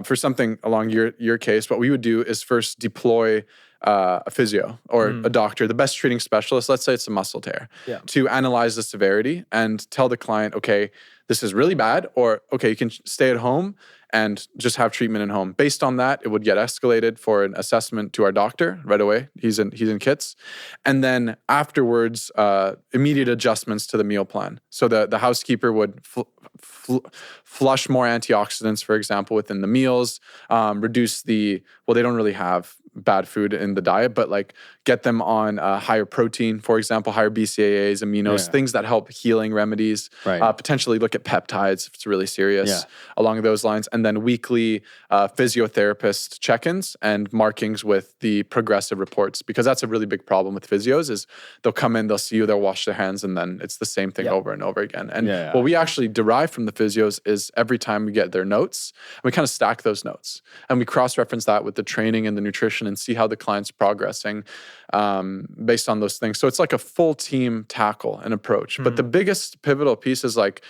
for something along your case, what we would do is first deploy a physio or a doctor, the best treating specialist, let's say it's a muscle tear, to analyze the severity and tell the client, okay, this is really bad, or okay, you can stay at home and just have treatment at home. Based on that, it would get escalated for an assessment to our doctor right away. He's in kits. And then afterwards, immediate adjustments to the meal plan. So the housekeeper would flush more antioxidants, for example, within the meals, reduce they don't really have bad food in the diet, but like get them on higher protein, for example, higher BCAAs, aminos, things that help healing remedies. Potentially look at peptides if it's really serious along those lines. And then weekly physiotherapist check-ins and markings with the progressive reports, because that's a really big problem with physios is they'll come in, they'll see you, they'll wash their hands, and then it's the same thing over and over again. And what we actually derive from the physios is every time we get their notes, we kind of stack those notes and we cross-reference that with the training and the nutrition and see how the client's progressing based on those things. So it's like a full team tackle and approach. But the biggest pivotal piece is like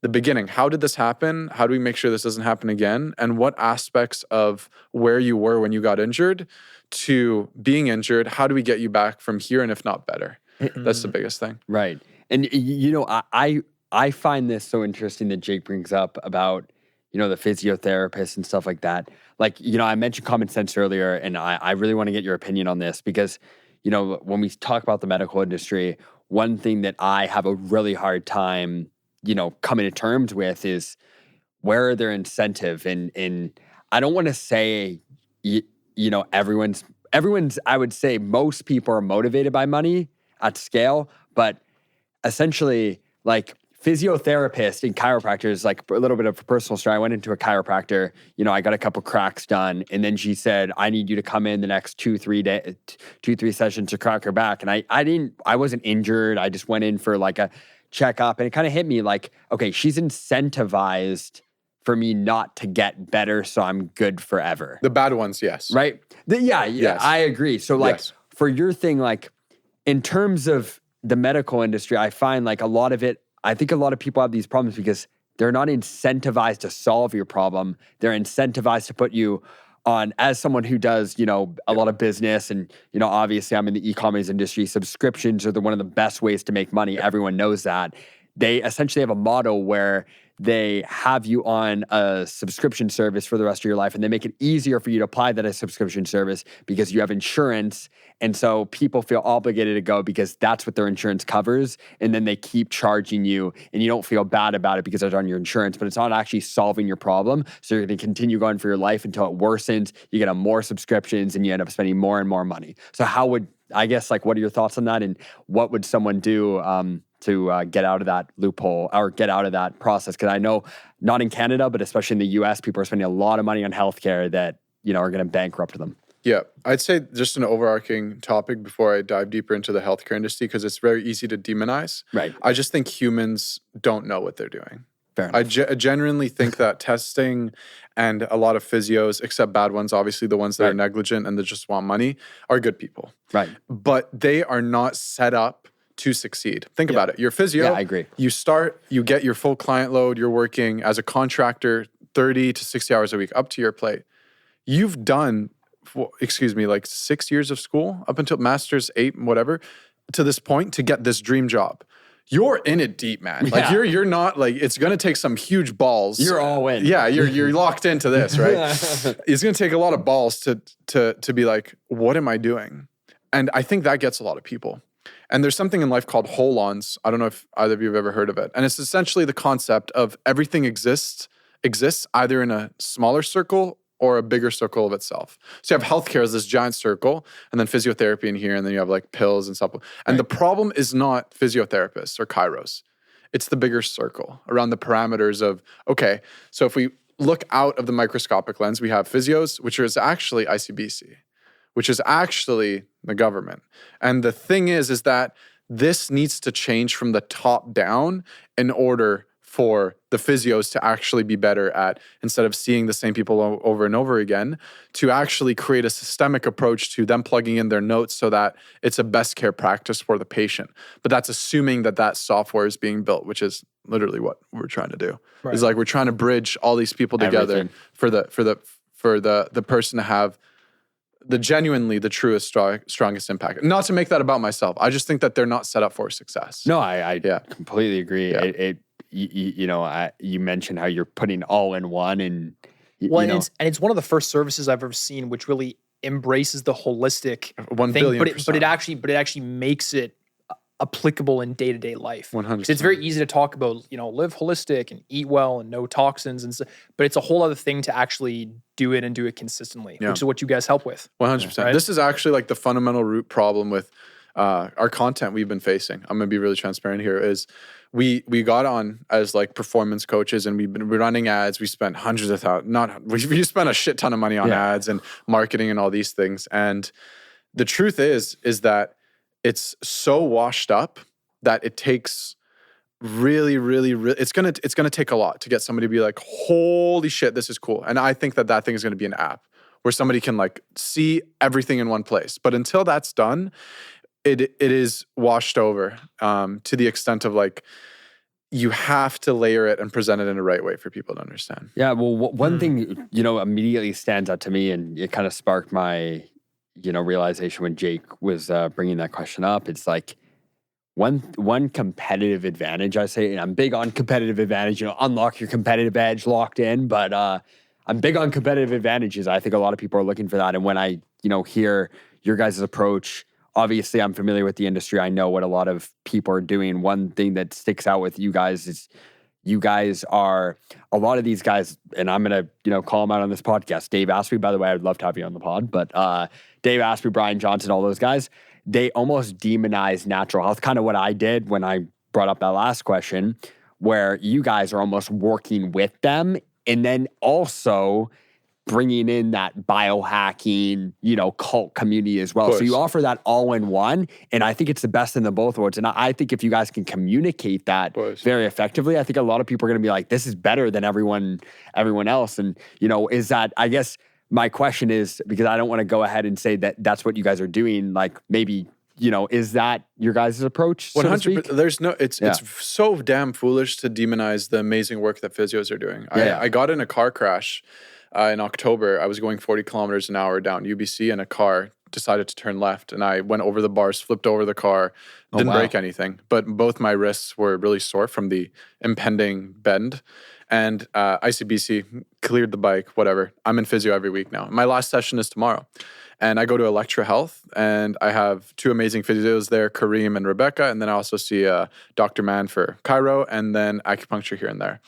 the beginning. How did this happen? How do we make sure this doesn't happen again? And what aspects of where you were when you got injured to being injured, how do we get you back from here and if not better? That's the biggest thing. Right. And you know, I find this so interesting that Jake brings up about, you know, the physiotherapist and stuff like that. Like, you know, I mentioned common sense earlier, and I really want to get your opinion on this because, you know, when we talk about the medical industry, one thing that I have a really hard time, you know, coming to terms with is where are their incentive? And I don't want to say, you know, everyone's, I would say most people are motivated by money at scale, but essentially like physiotherapist and chiropractors, like a little bit of a personal story. I went into a chiropractor, you know, I got a couple cracks done, and then she said, I need you to come in the next 2-3 sessions to crack her back. And I wasn't injured. I just went in for like a checkup, and it kind of hit me like, okay, she's incentivized for me not to get better, so I'm good forever. The bad ones, yes. Right? Yes. I agree. So like for your thing, like in terms of the medical industry, I find like I think a lot of people have these problems because they're not incentivized to solve your problem. They're incentivized to put you on, as someone who does, you know, a lot of business, and, you know, obviously I'm in the e-commerce industry. Subscriptions are one of the best ways to make money. Everyone knows that. They essentially have a model where they have you on a subscription service for the rest of your life, and they make it easier for you to apply that as a subscription service because you have insurance. And so people feel obligated to go because that's what their insurance covers. And then they keep charging you, and you don't feel bad about it because it's on your insurance, but it's not actually solving your problem. So you're going to continue going for your life until it worsens. You get more subscriptions and you end up spending more and more money. So what are your thoughts on that? And what would someone do to get out of that loophole or get out of that process? Because I know not in Canada, but especially in the US, people are spending a lot of money on healthcare that, you know, are going to bankrupt them. Yeah, I'd say just an overarching topic before I dive deeper into the healthcare industry, because it's very easy to demonize. Right. I just think humans don't know what they're doing. Fair enough. I genuinely think that testing and a lot of physios, except bad ones, obviously the ones that are negligent and that just want money, are good people. Right. But they are not set up to succeed. Think about it. You're a physio. Yeah, I agree. You get your full client load. You're working as a contractor 30 to 60 hours a week up to your plate. You've done, like 6 years of school up until master's, 8, whatever, to this point to get this dream job. You're in it deep, man. Like you're not like, it's going to take some huge balls. You're all in. Yeah, you're locked into this, right? It's going to take a lot of balls to be like, what am I doing? And I think that gets a lot of people. And there's something in life called hold-ons. I don't know if either of you have ever heard of it. And it's essentially the concept of everything exists either in a smaller circle or a bigger circle of itself. So you have healthcare as this giant circle, and then physiotherapy in here, and then you have like pills and supplements. And the problem is not physiotherapists or chiros. It's the bigger circle around the parameters of, okay, so if we look out of the microscopic lens, we have physios, which is actually ICBC, which is actually the government. And the thing is that this needs to change from the top down in order for the physios to actually be better at, instead of seeing the same people over and over again, to actually create a systemic approach to them plugging in their notes so that it's a best care practice for the patient. But that's assuming that software is being built, which is literally what we're trying to do. Right. It's like we're trying to bridge all these people together for the person to have the truest, strongest impact. Not to make that about myself. I just think that they're not set up for success. No, I completely agree. Yeah. You mentioned how you're putting all in one, and it's one of the first services I've ever seen which really embraces the holistic 1 thing, billion but it actually makes it applicable in day-to-day life. 100%. It's very easy to talk about, live holistic and eat well and no toxins and stuff, but it's a whole other thing to actually do it and do it consistently, which is what you guys help with. 100%. Right? This is actually like the fundamental root problem with our content we've been facing. I'm gonna be really transparent here. Is we got on as like performance coaches, and we've been running ads. We spent hundreds of thousands. We spent a shit ton of money on ads and marketing and all these things. And the truth is that it's so washed up that it takes really, it's gonna take a lot to get somebody to be like, holy shit, this is cool. And I think that thing is gonna be an app where somebody can like see everything in one place. But until that's done, it is washed over to the extent of like, you have to layer it and present it in the right way for people to understand. Yeah, well, one thing, immediately stands out to me, and it kind of sparked my, realization when Jake was bringing that question up. It's like one competitive advantage, I say, and I'm big on competitive advantage, unlock your competitive edge, locked in, but I'm big on competitive advantages. I think a lot of people are looking for that. And when I, hear your guys' approach, obviously, I'm familiar with the industry. I know what a lot of people are doing. One thing that sticks out with you guys is you guys are, a lot of these guys, and I'm going to, call them out on this podcast. Dave Asprey, by the way, I'd love to have you on the pod, but Dave Asprey, Brian Johnson, all those guys, they almost demonize natural health, kind of what I did when I brought up that last question, where you guys are almost working with them and then also bringing in that biohacking, cult community as well. So you offer that all in one, and I think it's the best in the both worlds. And I think if you guys can communicate that very effectively, I think a lot of people are going to be like, this is better than everyone else. And, is that, I guess my question is, because I don't want to go ahead and say that that's what you guys are doing, like maybe, is that your guys' approach? 100%. There's no, it's so damn foolish to demonize the amazing work that physios are doing. I got in a car crash in October. I was going 40 kilometers an hour down UBC, and a car decided to turn left, and I went over the bars, flipped over the car, didn't break anything, but both my wrists were really sore from the impending bend. And ICBC cleared the bike, whatever. I'm in physio every week now. My last session is tomorrow. And I go to Electra Health, and I have two amazing physios there, Kareem and Rebecca. And then I also see Dr. Mann for chiro, and then acupuncture here and there.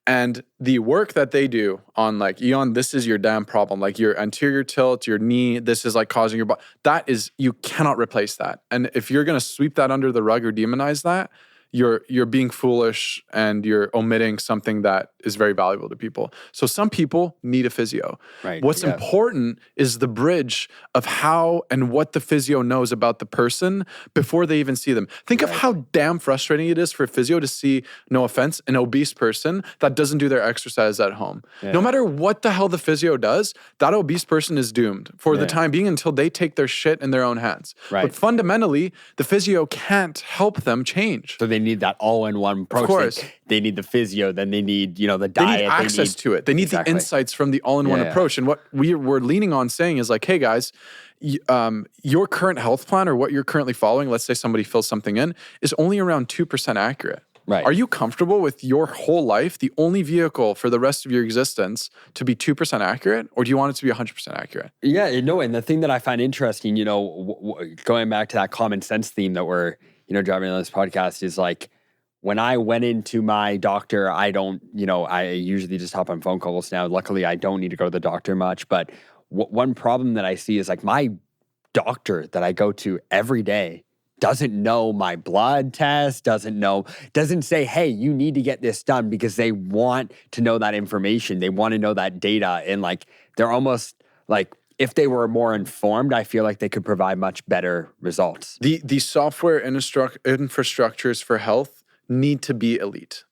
And the work that they do on like, Ioan, this is your damn problem. Like your anterior tilt, your knee, this is like causing your body. That is, you cannot replace that. And if you're going to sweep that under the rug or demonize that, you're being foolish, and you're omitting something that is very valuable to people. So some people need a physio. Right. What's important is the bridge of how and what the physio knows about the person before they even see them. Think of how damn frustrating it is for a physio to see, no offense, an obese person that doesn't do their exercise at home. No matter what the hell the physio does, that obese person is doomed for the time being until they take their shit in their own hands. But fundamentally, the physio can't help them change. So they need that all-in-one approach. Of course. They need the physio, then they need, the diet. They need access to it. They need the insights from the all-in-one approach. And what we're leaning on saying is like, hey guys, your current health plan or what you're currently following, let's say somebody fills something in, is only around 2% accurate. Right. Are you comfortable with your whole life, the only vehicle for the rest of your existence, to be 2% accurate? Or do you want it to be 100% accurate? Yeah, and the thing that I find interesting, going back to that common sense theme that we're, driving on this podcast, is like, when I went into my doctor, I don't, I usually just hop on phone calls now. Luckily, I don't need to go to the doctor much. But one problem that I see is like my doctor that I go to every day doesn't know my blood test, doesn't say, hey, you need to get this done, because they want to know that information. They want to know that data. And like, they're almost like, if they were more informed, I feel like they could provide much better results. The software infrastructures for health need to be elite.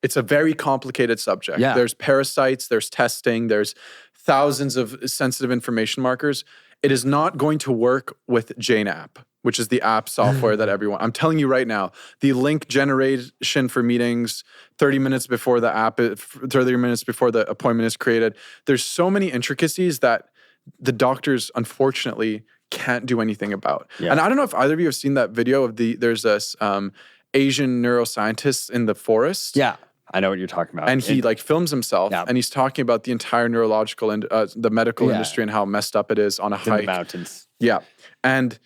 It's a very complicated subject. Yeah. There's parasites, there's testing, there's thousands of sensitive information markers. It is not going to work with Jane app, which is the app software that everyone, I'm telling you right now, the link generation for meetings 30 minutes before the app, 30 minutes before the appointment is created. There's so many intricacies that the doctors, unfortunately, can't do anything about. Yeah. And I don't know if either of you have seen that video of there's this Asian neuroscientist in the forest. Yeah, I know what you're talking about. And he films himself, and he's talking about the entire neurological and the medical industry and how messed up it is on a hike. In the mountains. Yeah. And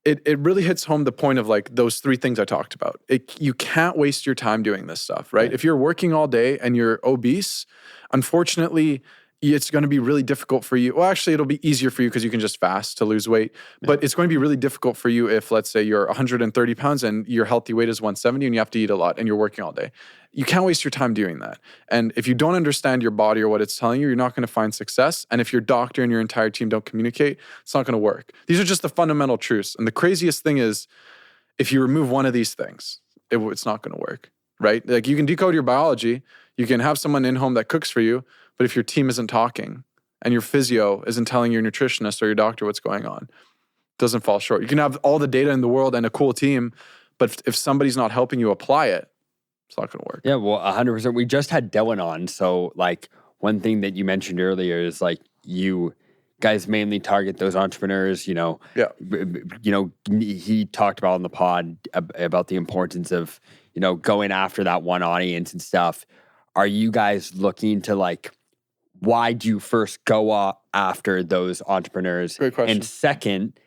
it really hits home the point of like those three things I talked about. You can't waste your time doing this stuff, right? If you're working all day and you're obese, unfortunately, it's going to be really difficult for you. Well, actually, it'll be easier for you because you can just fast to lose weight. But it's going to be really difficult for you if, let's say, you're 130 pounds and your healthy weight is 170 and you have to eat a lot and you're working all day. You can't waste your time doing that. And if you don't understand your body or what it's telling you, you're not going to find success. And if your doctor and your entire team don't communicate, it's not going to work. These are just the fundamental truths. And the craziest thing is, if you remove one of these things, it's not going to work, right? Like you can decode your biology, you can have someone in home that cooks for you, but if your team isn't talking and your physio isn't telling your nutritionist or your doctor what's going on, it doesn't fall short. You can have all the data in the world and a cool team, but if somebody's not helping you apply it, it's not going to work. Yeah, well, 100%. We just had Dylan on. So, like, one thing that you mentioned earlier is, like, you guys mainly target those entrepreneurs, you know. Yeah. You know, he talked about on the pod about the importance of, you know, going after that one audience and stuff. Are you guys looking to, like, why do you first go after those entrepreneurs? Great question. And second,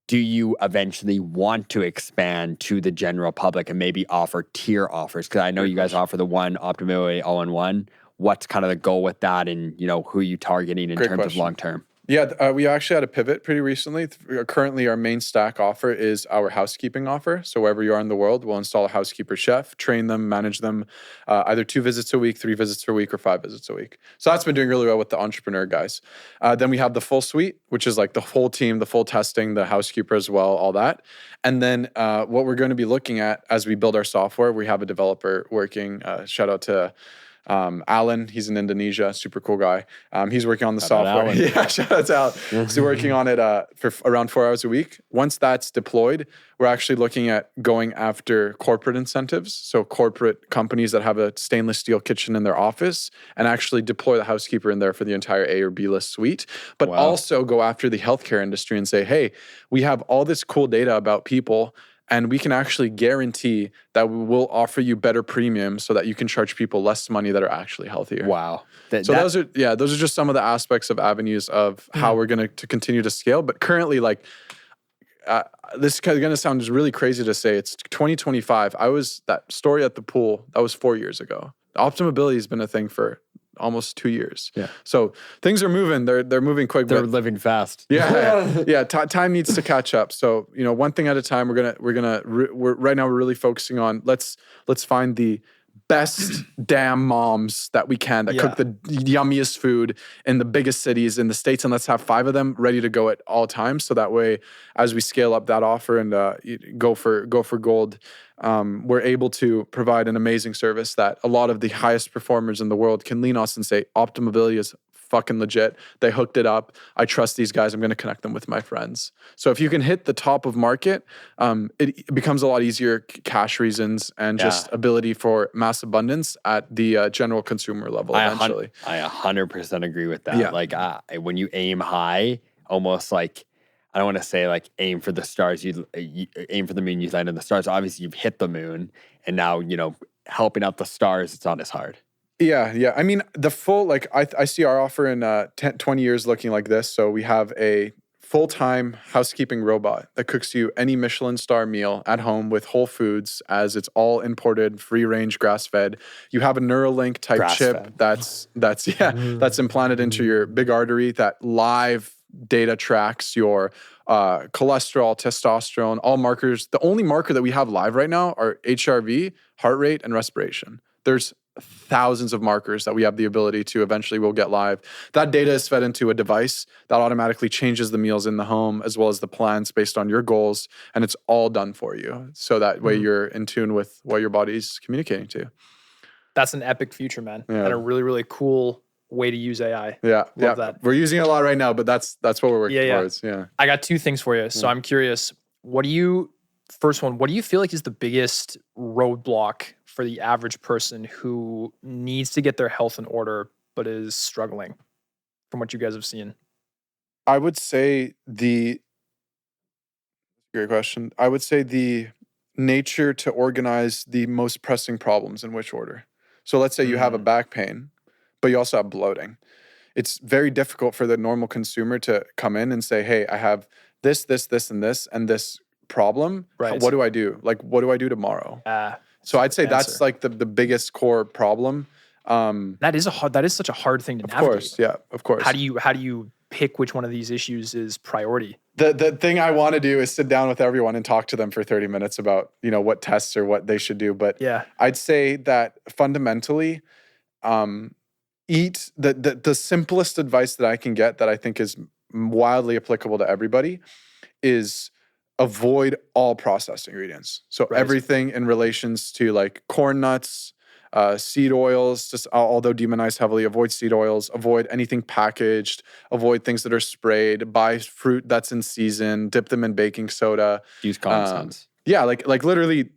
do you eventually want to expand to the general public and maybe offer tier offers? Because I know you guys offer the one Optimally all-in-one. What's kind of the goal with that, and, you know, who are you targeting in terms of long term? Yeah, we actually had a pivot pretty recently. Currently, our main stack offer is our housekeeping offer. So wherever you are in the world, we'll install a housekeeper chef, train them, manage them, either 2 visits a week, 3 visits a week, or 5 visits a week. So that's been doing really well with the entrepreneur guys. Then we have the full suite, which is like the whole team, the full testing, the housekeeper as well, all that. And then what we're going to be looking at as we build our software, we have a developer working. Shout out to Ioan, he's in Indonesia, super cool guy. He's working on the software. Yeah, shout out to Ioan. He's working on it for around 4 hours a week. Once that's deployed, we're actually looking at going after corporate incentives. So corporate companies that have a stainless steel kitchen in their office and actually deploy the housekeeper in there for the entire A or B list suite. But also go after the healthcare industry and say, hey, we have all this cool data about people, and we can actually guarantee that we will offer you better premiums so that you can charge people less money that are actually healthier. Wow. Those are just some of the aspects of avenues of how we're going to continue to scale. But currently, like, this is going to sound really crazy to say. It's 2025. That story at the pool, that was 4 years ago. Optimability has been a thing for almost 2 years. Yeah. So things are moving. They're moving quick. They're living fast. Yeah. Time needs to catch up. So, you know, one thing at a time. We're right now we're really focusing on let's find the best damn moms that we can that cook the yummiest food in the biggest cities in the States, and let's have 5 of them ready to go at all times. So that way, as we scale up that offer and go for gold, we're able to provide an amazing service that a lot of the highest performers in the world can lean on us and say, Optimability is fucking legit. They hooked it up. I trust these guys. I'm going to connect them with my friends. So if you can hit the top of market, it becomes a lot easier, cash reasons and just ability for mass abundance at the general consumer level eventually. I 100% agree with that. Yeah. Like when you aim high, almost like, I don't want to say like aim for the stars, you aim for the moon, you land in the stars. Obviously you've hit the moon, and now, you know, helping out the stars, it's not as hard. Yeah. I mean, the full, like, I see our offer in 20 years looking like this. So we have a full-time housekeeping robot that cooks you any Michelin star meal at home with whole foods, as it's all imported, free-range, grass-fed. You have a Neuralink type chip that's implanted into your big artery that live data tracks your cholesterol, testosterone, all markers. The only marker that we have live right now are HRV, heart rate, and respiration. There's thousands of markers that we have the ability to eventually will get live. That data is fed into a device that automatically changes the meals in the home as well as the plans based on your goals, and it's all done for you. So that way you're in tune with what your body's communicating to you. That's an epic future, man. And a really, really cool way to use AI. Love that. We're using it a lot right now, but that's what we're working towards. Yeah. I got 2 things for you. So I'm curious, first one, what do you feel like is the biggest roadblock for the average person who needs to get their health in order but is struggling, from what you guys have seen? I would say great question. I would say the nature to organize the most pressing problems in which order. So let's say you have a back pain, but you also have bloating. It's very difficult for the normal consumer to come in and say, hey, I have this, and this problem. Right. What do I do? Like, what do I do tomorrow? So I'd say that's like the biggest core problem. That is such a hard thing to navigate. Of course, yeah, of course. How do you pick which one of these issues is priority? The thing I want to do is sit down with everyone and talk to them for 30 minutes about, what tests or what they should do. But I'd say that fundamentally, eat the simplest advice that I can get that I think is wildly applicable to everybody is avoid all processed ingredients. So everything in relations to like corn nuts, seed oils, just although demonized heavily, avoid seed oils, avoid anything packaged, avoid things that are sprayed, buy fruit that's in season, dip them in baking soda. Use common sense. Yeah, like literally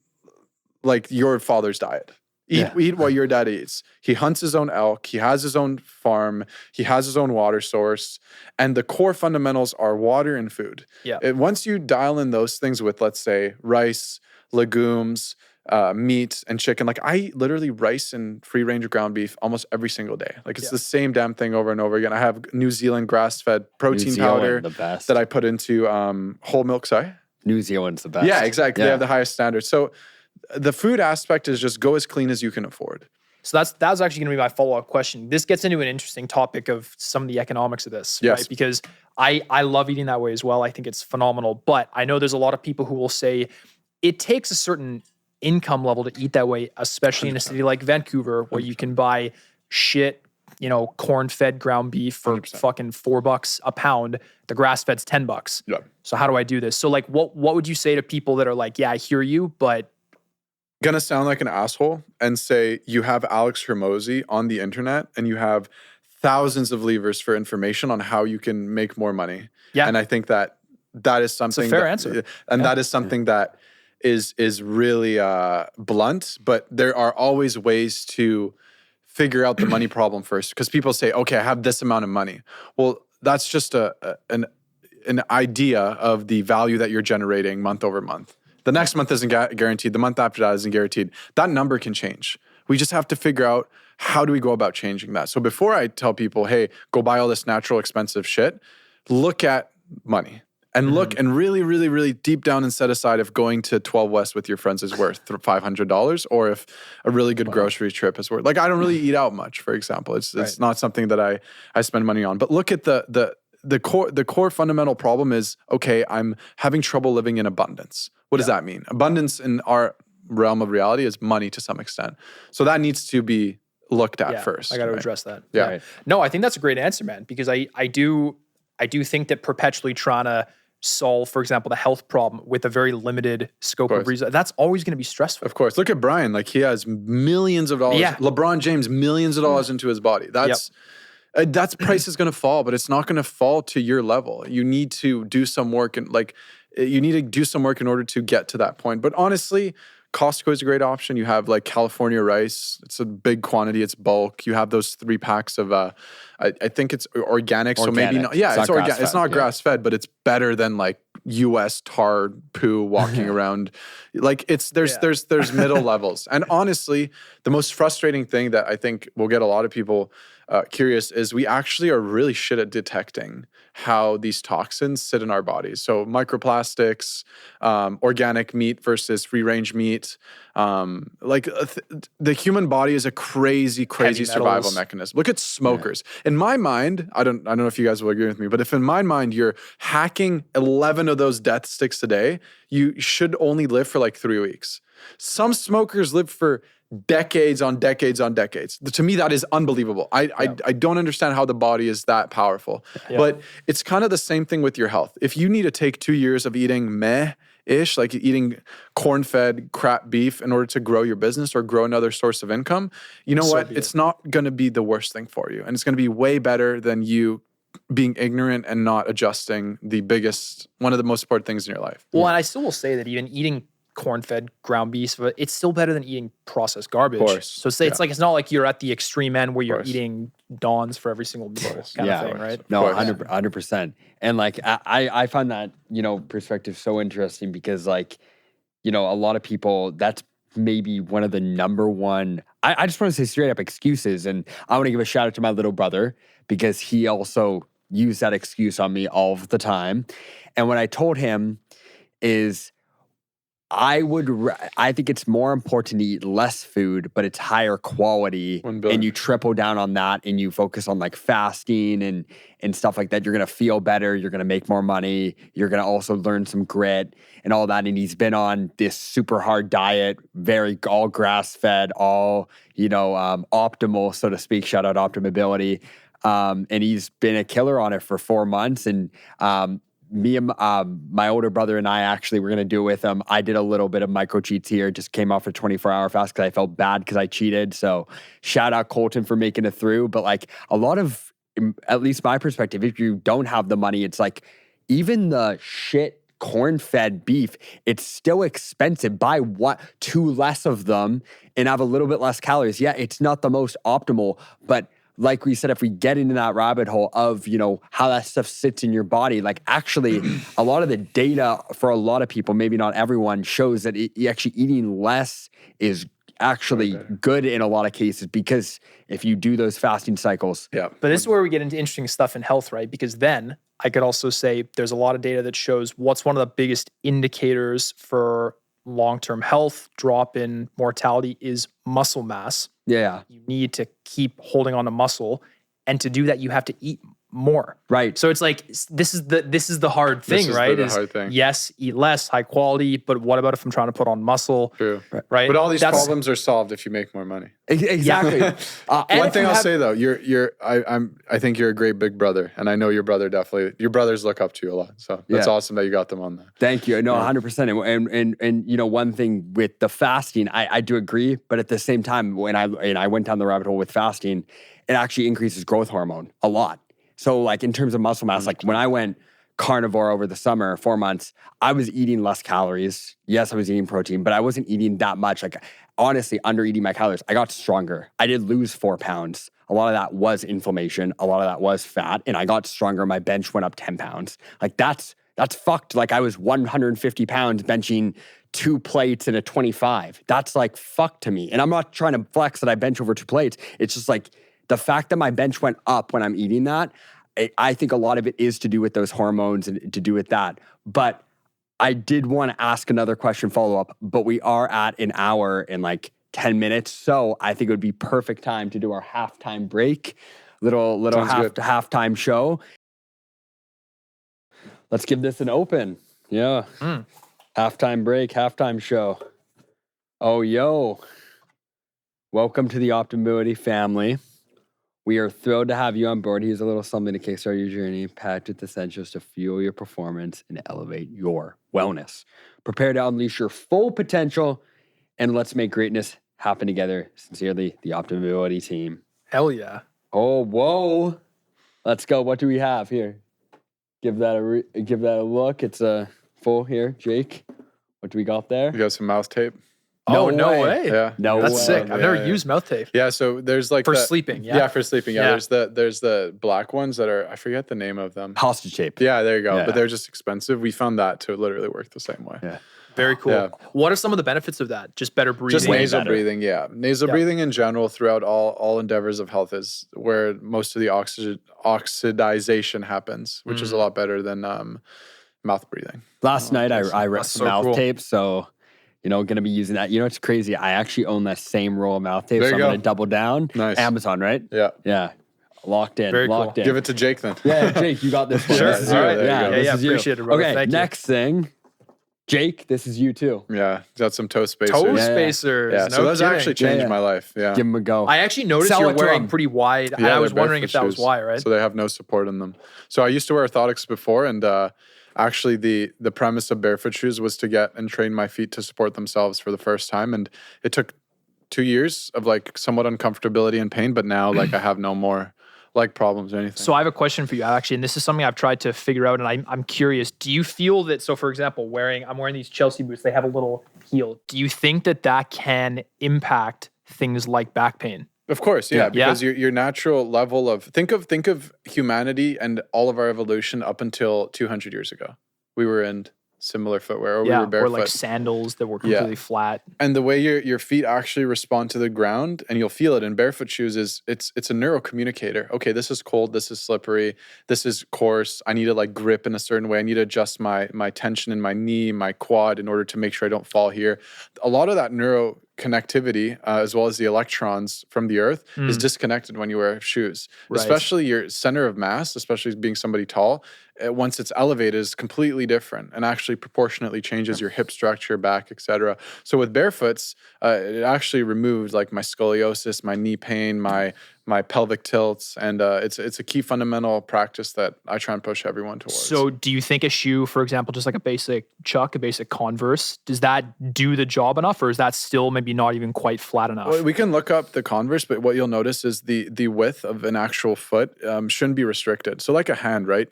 like your father's diet. Eat what your dad eats. He hunts his own elk. He has his own farm. He has his own water source. And the core fundamentals are water and food. Yeah. Once you dial in those things with, let's say, rice, legumes, meat, and chicken. Like I literally rice and free-range ground beef almost every single day. Like it's the same damn thing over and over again. I have New Zealand grass-fed protein powder that I put into whole milk. Sorry? New Zealand's the best. Yeah, exactly. They have the highest standards. So the food aspect is just go as clean as you can afford. So that was actually going to be my follow-up question. This gets into an interesting topic of some of the economics of this, right? Because I love eating that way as well. I think it's phenomenal. But I know there's a lot of people who will say it takes a certain income level to eat that way, especially 100%. In a city like Vancouver, where 100%. You can buy shit, corn-fed ground beef for 100%. Fucking $4 a pound. The grass-fed's $10. Yeah. So how do I do this? So like, what would you say to people that are like, yeah, I hear you, but gonna sound like an asshole and say you have Alex Hormozy on the internet and you have thousands of levers for information on how you can make more money. Yeah. And I think that is something. It's a fair answer. And that is something that is really blunt, but there are always ways to figure out the money problem first. Because people say, okay, I have this amount of money. Well, that's just an idea of the value that you're generating month over month. The next month isn't guaranteed. The month after that isn't guaranteed. That number can change. We just have to figure out how do we go about changing that. So before I tell people, hey, go buy all this natural expensive shit, look at money and look and really, really, really deep down and set aside if going to 12 West with your friends is worth $500 or if a really good grocery trip is worth. Like I don't really eat out much, for example. It's not something that I spend money on. But look at the core fundamental problem is, okay, I'm having trouble living in abundance. What does that mean? Abundance in our realm of reality is money to some extent. So that needs to be looked at first. I got to address that. Yeah. Right. No, I think that's a great answer, man, because I do think that perpetually trying to solve, for example, the health problem with a very limited scope of reason, that's always going to be stressful. Of course. Look at Brian. Like he has millions of dollars. Yeah. LeBron James, millions of dollars into his body. That's price is going to fall, but it's not going to fall to your level. You need to do some work in order to get to that point. But honestly, Costco is a great option. You have like California rice. It's a big quantity. It's bulk. You have those 3 packs of, I think it's organic. So maybe not. Yeah, it's organic. It's not grass fed, but it's better than like US tar poo walking around. Like there's middle levels. And honestly, the most frustrating thing that I think will get a lot of people curious is we actually are really shit at detecting how these toxins sit in our bodies. So microplastics, organic meat versus free-range meat. The human body is a crazy survival mechanism. Look at smokers. In my mind, I don't know if you guys will agree with me, but if in my mind you're hacking 11 of those death sticks a day, you should only live for like 3 weeks. Some smokers live for decades on decades on decades. To me, that is unbelievable. I don't understand how the body is that powerful. Yeah. But it's kind of the same thing with your health. If you need to take 2 years of eating meh-ish, like eating corn-fed crap beef in order to grow your business or grow another source of income, you know what? It's not going to be the worst thing for you. And it's going to be way better than you being ignorant and not adjusting one of the most important things in your life. Well, and I still will say that even eating corn-fed ground beef, but it's still better than eating processed garbage. Of course. So it's not like you're at the extreme end where you're eating Dons for every single meal kind of thing, right? No, 100%. And like I find that, perspective so interesting because like, a lot of people, that's maybe one of the number one, I just want to say straight up excuses. And I want to give a shout out to my little brother because he also use that excuse on me all of the time. And what I told him is I think it's more important to eat less food, but it's higher quality, and you triple down on that, and you focus on like fasting and stuff like that. You're gonna feel better. You're gonna make more money. You're gonna also learn some grit and all that. And he's been on this super hard diet, all grass fed, all optimal, so to speak. Shout out Optimability. And he's been a killer on it for 4 months. And me and my older brother and I actually were going to do it with him. I did a little bit of micro cheats here, just came off a 24-hour fast because I felt bad because I cheated. So shout out Colton for making it through. But like a lot of, at least my perspective, if you don't have the money, it's like even the shit corn-fed beef, it's still expensive. Buy 2 less of them and have a little bit less calories. Yeah, it's not the most optimal, but like we said, if we get into that rabbit hole of, how that stuff sits in your body, like actually a lot of the data for a lot of people, maybe not everyone, shows that actually eating less is actually good in a lot of cases, because if you do those fasting cycles. Yeah. But this is where we get into interesting stuff in health, right? Because then I could also say there's a lot of data that shows what's one of the biggest indicators for long-term health, drop in mortality, is muscle mass. Yeah. You need to keep holding on to muscle. And to do that, you have to eat more. Right. So it's like, this is the hard thing, right? The hard thing. Yes, eat less, high quality, but what about if I'm trying to put on muscle? True. Right. But all these problems are solved if you make more money. Exactly. One thing I'll say though, I think you're a great big brother, and I know your brothers look up to you a lot. So that's awesome that you got them on that. Thank you. No, 100%. And one thing with the fasting, I do agree, but at the same time, when I went down the rabbit hole with fasting, it actually increases growth hormone a lot. So like in terms of muscle mass, like when I went carnivore over the summer, 4 months, I was eating less calories. Yes, I was eating protein, but I wasn't eating that much. Like honestly, under eating my calories, I got stronger. I did lose 4 pounds. A lot of that was inflammation. A lot of that was fat, and I got stronger. My bench went up 10 pounds. Like that's fucked. Like I was 150 pounds benching 2 plates and a 25. That's like fucked to me. And I'm not trying to flex that I bench over 2 plates. It's just like the fact that my bench went up when I'm eating that, I think a lot of it is to do with those hormones and to do with that. But I did want to ask another question follow-up, but we are at an hour and like 10 minutes. So I think it would be perfect time to do our halftime break, little halftime show. Let's give this an open. Yeah. Halftime break, halftime show. Oh, yo. Welcome to the Optimability family. We are thrilled to have you on board. Here's a little something to kickstart your journey, packed with essentials to fuel your performance and elevate your wellness. Prepare to unleash your full potential, and let's make greatness happen together. Sincerely, the Optimability team. Hell yeah. Oh, whoa. Let's go. What do we have here? Give that a look. It's a full here, Jake. What do we got there? You got some mouth tape? No way. Yeah. No That's way. sick. I've never used mouth tape. Yeah, so there's like for sleeping. Yeah, for sleeping. Yeah. There's the black ones that are, I forget the name of them. Hostage tape. Yeah, there you go. Yeah. But they're just expensive. We found that to literally work the same way. Yeah. Very cool. Yeah. What are some of the benefits of that? Just better breathing? Just nasal breathing, yeah. Nasal breathing in general throughout all endeavors of health is where most of the oxidization happens, which is a lot better than mouth breathing. Last night I read some mouth tape, so going to be using that. It's crazy. I actually own that same roll of mouth tape, so I'm going to double down. Nice. Amazon, right? Yeah. Yeah. Locked in. Very locked cool. in. Give it to Jake then. Yeah, Jake, you got this one. Sure. This is All you. right. Yeah, Appreciate it, brother. Okay, Thank you. next thing. Jake, this is you too. Yeah, got some toe spacers. Toe Yeah. spacers. Yeah, No so those kidding. actually changed my life. Yeah. Give him a go. I actually noticed Sell you're it to wearing him. pretty wide. And Yeah, I was they're wondering if that barefoot was shoes. why, right? So they have no support in them. So I used to wear orthotics before, and actually the premise of barefoot shoes was to get and train my feet to support themselves for the first time. And it took 2 years of like somewhat uncomfortability and pain, but now like I have no more like problems or anything. So I have a question for you actually, and this is something I've tried to figure out, and I'm curious. Do you feel that, so for example, I'm wearing these Chelsea boots, they have a little heel. Do you think that can impact things like back pain? Of course, yeah, because your natural level of think of humanity and all of our evolution up until 200 years ago. We were in similar footwear, or we were barefoot. Or like sandals that were completely flat. And the way your feet actually respond to the ground, and you'll feel it in barefoot shoes, is it's a neurocommunicator. Okay, this is cold, this is slippery, this is coarse. I need to like grip in a certain way. I need to adjust my tension in my knee, my quad, in order to make sure I don't fall here. A lot of that connectivity, as well as the electrons from the earth, is disconnected when you wear shoes. Especially your center of mass, especially being somebody tall, once it's elevated, is completely different and actually proportionately changes your hip structure, back, etc. So with barefoots, it actually removed like my scoliosis, my knee pain, my pelvic tilts, and it's a key fundamental practice that I try and push everyone towards. So do you think a shoe, for example, just like a basic Chuck, a basic Converse, does that do the job enough, or is that still maybe not even quite flat enough? Well, we can look up the Converse, but what you'll notice is the width of an actual foot shouldn't be restricted. So like a hand, right?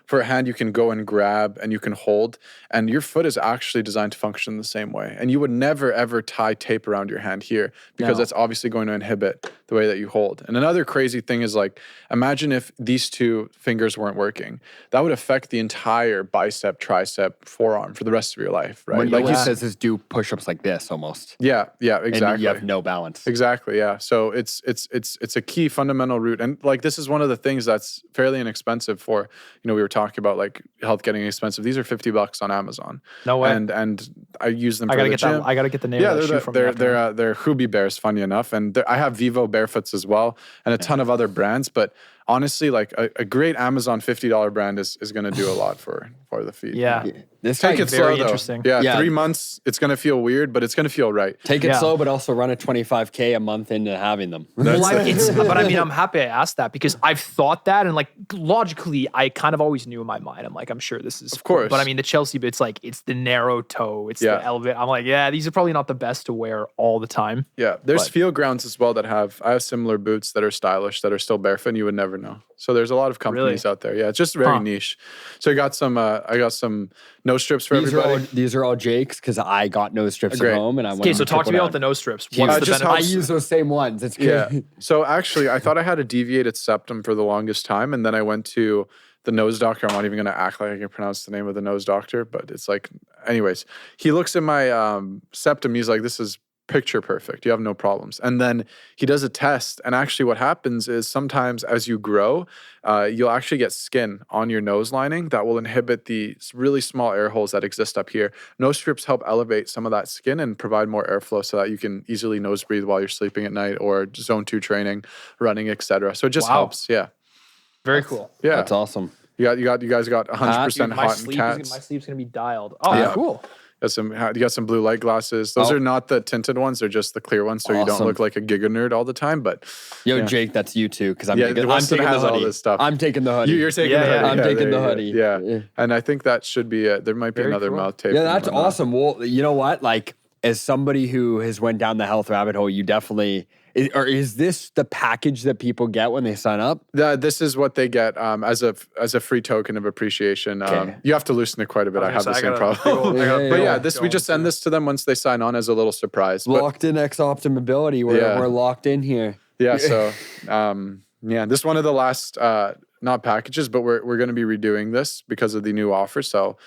For a hand, you can go and grab and you can hold, and your foot is actually designed to function the same way. And you would never ever tie tape around your hand here, because that's obviously going to inhibit the way that you hold. And another crazy thing is, like, imagine if these two fingers weren't working. That would affect the entire bicep, tricep, forearm for the rest of your life, right? When Like he says is do push-ups like this almost. Yeah, exactly. And you have no balance. Exactly, yeah. So it's a key fundamental root. And like, this is one of the things that's fairly inexpensive for, we were talking about like health getting expensive. These are $50 on Amazon. No way. And I use them I for gotta the get gym. that. I gotta get the name of that shoe from you. They're Hubi Bears, funny enough. And I have Vivo Barefoots as well, and a ton of other brands. But honestly, like a great Amazon $50 brand is going to do a lot for the feet. Yeah. This Take it slow, though. Interesting. Yeah, 3 months, it's going to feel weird, but it's going to feel right. Take it slow, but also run a 25K a month into having them. But I mean, I'm happy I asked that, because I've thought that, and like logically, I kind of always knew in my mind. I'm like, I'm sure this is, of course. But I mean, the Chelsea bit's like, it's the narrow toe, it's the elevate. I'm like, yeah, these are probably not the best to wear all the time. Yeah, there's field grounds as well that I have similar boots that are stylish, that are still barefoot, and you would never know. So there's a lot of companies out there. Yeah, it's just very niche. So I got some nose strips for everybody. These are all Jake's, because I got nose strips at home, and I went. Okay, so talk to me about the nose strips. What's the benefit? I use those same ones. It's crazy. Yeah. So actually, I thought I had a deviated septum for the longest time, and then I went to the nose doctor. I'm not even going to act like I can pronounce the name of the nose doctor, but it's like, anyways, he looks at my septum. He's like, "This is picture perfect. You have no problems." And then he does a test, and actually what happens is sometimes as you grow, you'll actually get skin on your nose lining that will inhibit the really small air holes that exist up here. Nose strips help elevate some of that skin and provide more airflow so that you can easily nose breathe while you're sleeping at night or zone 2 training, running, etc. So it just helps. Yeah. Very cool. Yeah. That's awesome. You guys got 100% hot and cats. My sleeve's going to be dialed. Oh, cool. You got some blue light glasses. Those are not the tinted ones; they're just the clear ones, so you don't look like a giga nerd all the time. But Jake, that's you too, because I'm taking has the all hoodie. this stuff. I'm taking the hoodie. You're taking the hoodie. I'm taking the hoodie. Yeah, and I think that should be it. There might be another mouth tape. Yeah, that's awesome. Well, you know what? Like, as somebody who has went down the health rabbit hole, you definitely. Is this the package that people get when they sign up? This is what they get as a free token of appreciation. You have to loosen it quite a bit. I have the same problem. We just send this to them once they sign on as a little surprise. Locked in X Optim Mobility. We're locked in here. Yeah. So this is one of the last not packages, but we're going to be redoing this because of the new offer. So.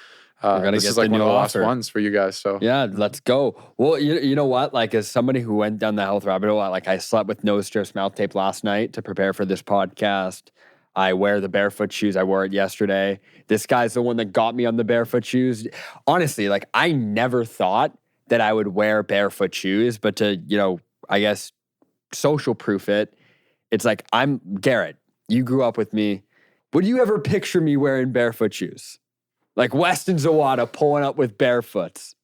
We're gonna this get is like the one new of the last offer. ones for you guys. So yeah, let's go. Well, you know what? Like, as somebody who went down the health rabbit hole, I slept with nose strips, mouth tape last night to prepare for this podcast. I wear the barefoot shoes. I wore it yesterday. This guy's the one that got me on the barefoot shoes. Honestly, like, I never thought that I would wear barefoot shoes, but to, I guess, social proof it, it's like, I'm Garrett. You grew up with me. Would you ever picture me wearing barefoot shoes? Like Weston Zawada pulling up with barefoots.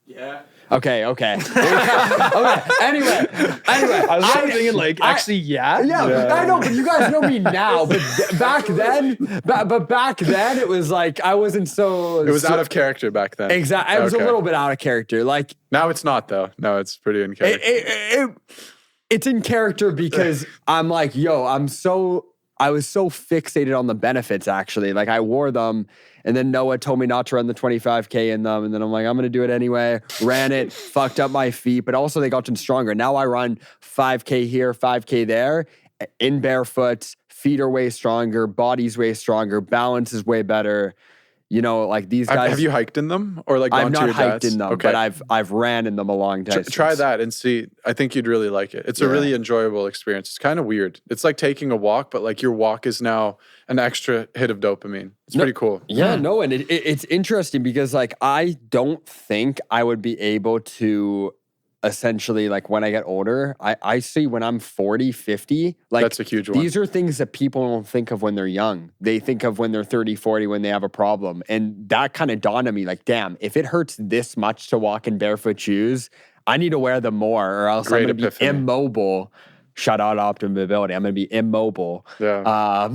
Yeah. Okay. Okay. Anyway. I was thinking, like, actually, yeah. I know, but you guys know me now. But back then, it was like I wasn't so. It was out of character back then. Exactly. I was a little bit out of character. Like, now it's not, though. No, it's pretty in character. It's in character because I'm like, I was so fixated on the benefits, actually. Like, I wore them, and then Noah told me not to run the 25K in them, and then I'm like, I'm going to do it anyway. Ran it, fucked up my feet, but also they got stronger. Now I run 5K here, 5K there, in barefoot. Feet are way stronger, body's way stronger, balance is way better. You know, like these guys. Have you hiked in them or like I've gone to not your hiked dad's? in them, Okay. but I've ran in them a long time. Try that and see. I think you'd really like it. It's a really enjoyable experience. It's kind of weird. It's like taking a walk, but like your walk is now an extra hit of dopamine. It's pretty cool. Yeah, no, and it's interesting because like I don't think I would be able to essentially like when I get older, I see when I'm 40, 50, like That's a huge one. these are things that people don't think of when they're young. They think of when they're 30, 40, when they have a problem. And that kind of dawned on me like, damn, if it hurts this much to walk in barefoot shoes, I need to wear them more or else I'm going to be immobile. Shout out Optimum Mobility. I'm going to be immobile. Yeah.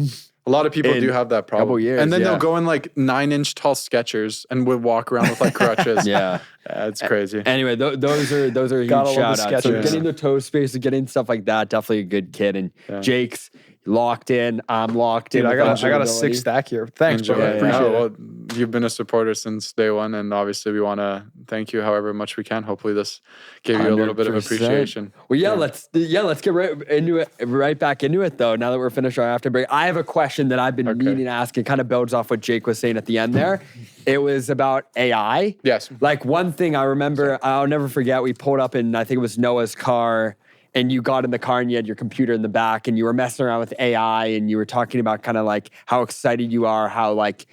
A lot of people do have that problem. Couple years, and then they'll go in like 9-inch tall Skechers and would walk around with like crutches. It's crazy. Anyway, those are a huge shout out. So getting the toe space and getting stuff like that, definitely a good kid. And Jake's locked in. I'm locked in. I got a 6 stack here. Thanks, bro. I appreciate it. Well, you've been a supporter since day one, and obviously we want to thank you however much we can. Hopefully this gave you a little bit of appreciation. Well, let's get right back into it though. Now that we're finished our after break, I have a question that I've been meaning to ask. It kind of builds off what Jake was saying at the end there. It was about AI. Yes. Like one thing I remember, I'll never forget. We pulled up in I think it was Noah's car. And you got in the car and you had your computer in the back and you were messing around with AI and you were talking about kind of like how excited you are, how like,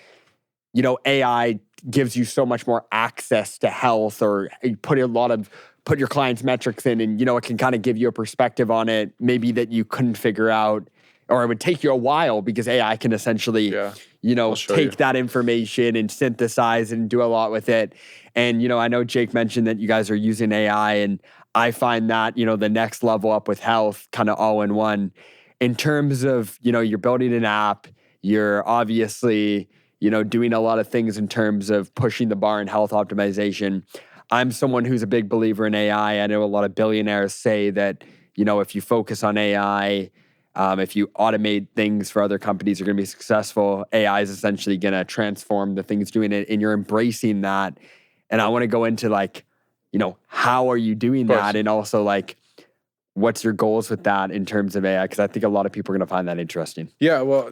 you know, AI gives you so much more access to health or you put your clients' metrics in and, you know, it can kind of give you a perspective on it maybe that you couldn't figure out or it would take you a while because AI can essentially, take that information and synthesize and do a lot with it. And, you know, I know Jake mentioned that you guys are using AI and I find that, you know, the next level up with health kind of all in one in terms of, you know, you're building an app, you're obviously, you know, doing a lot of things in terms of pushing the bar in health optimization. I'm someone who's a big believer in AI. I know a lot of billionaires say that, you know, if you focus on AI, if you automate things for other companies, you're going to be successful. AI is essentially going to transform the things doing it and you're embracing that. And I want to go into like, you know, how are you doing that? And also like, what's your goals with that in terms of AI? Because I think a lot of people are going to find that interesting. Yeah, well,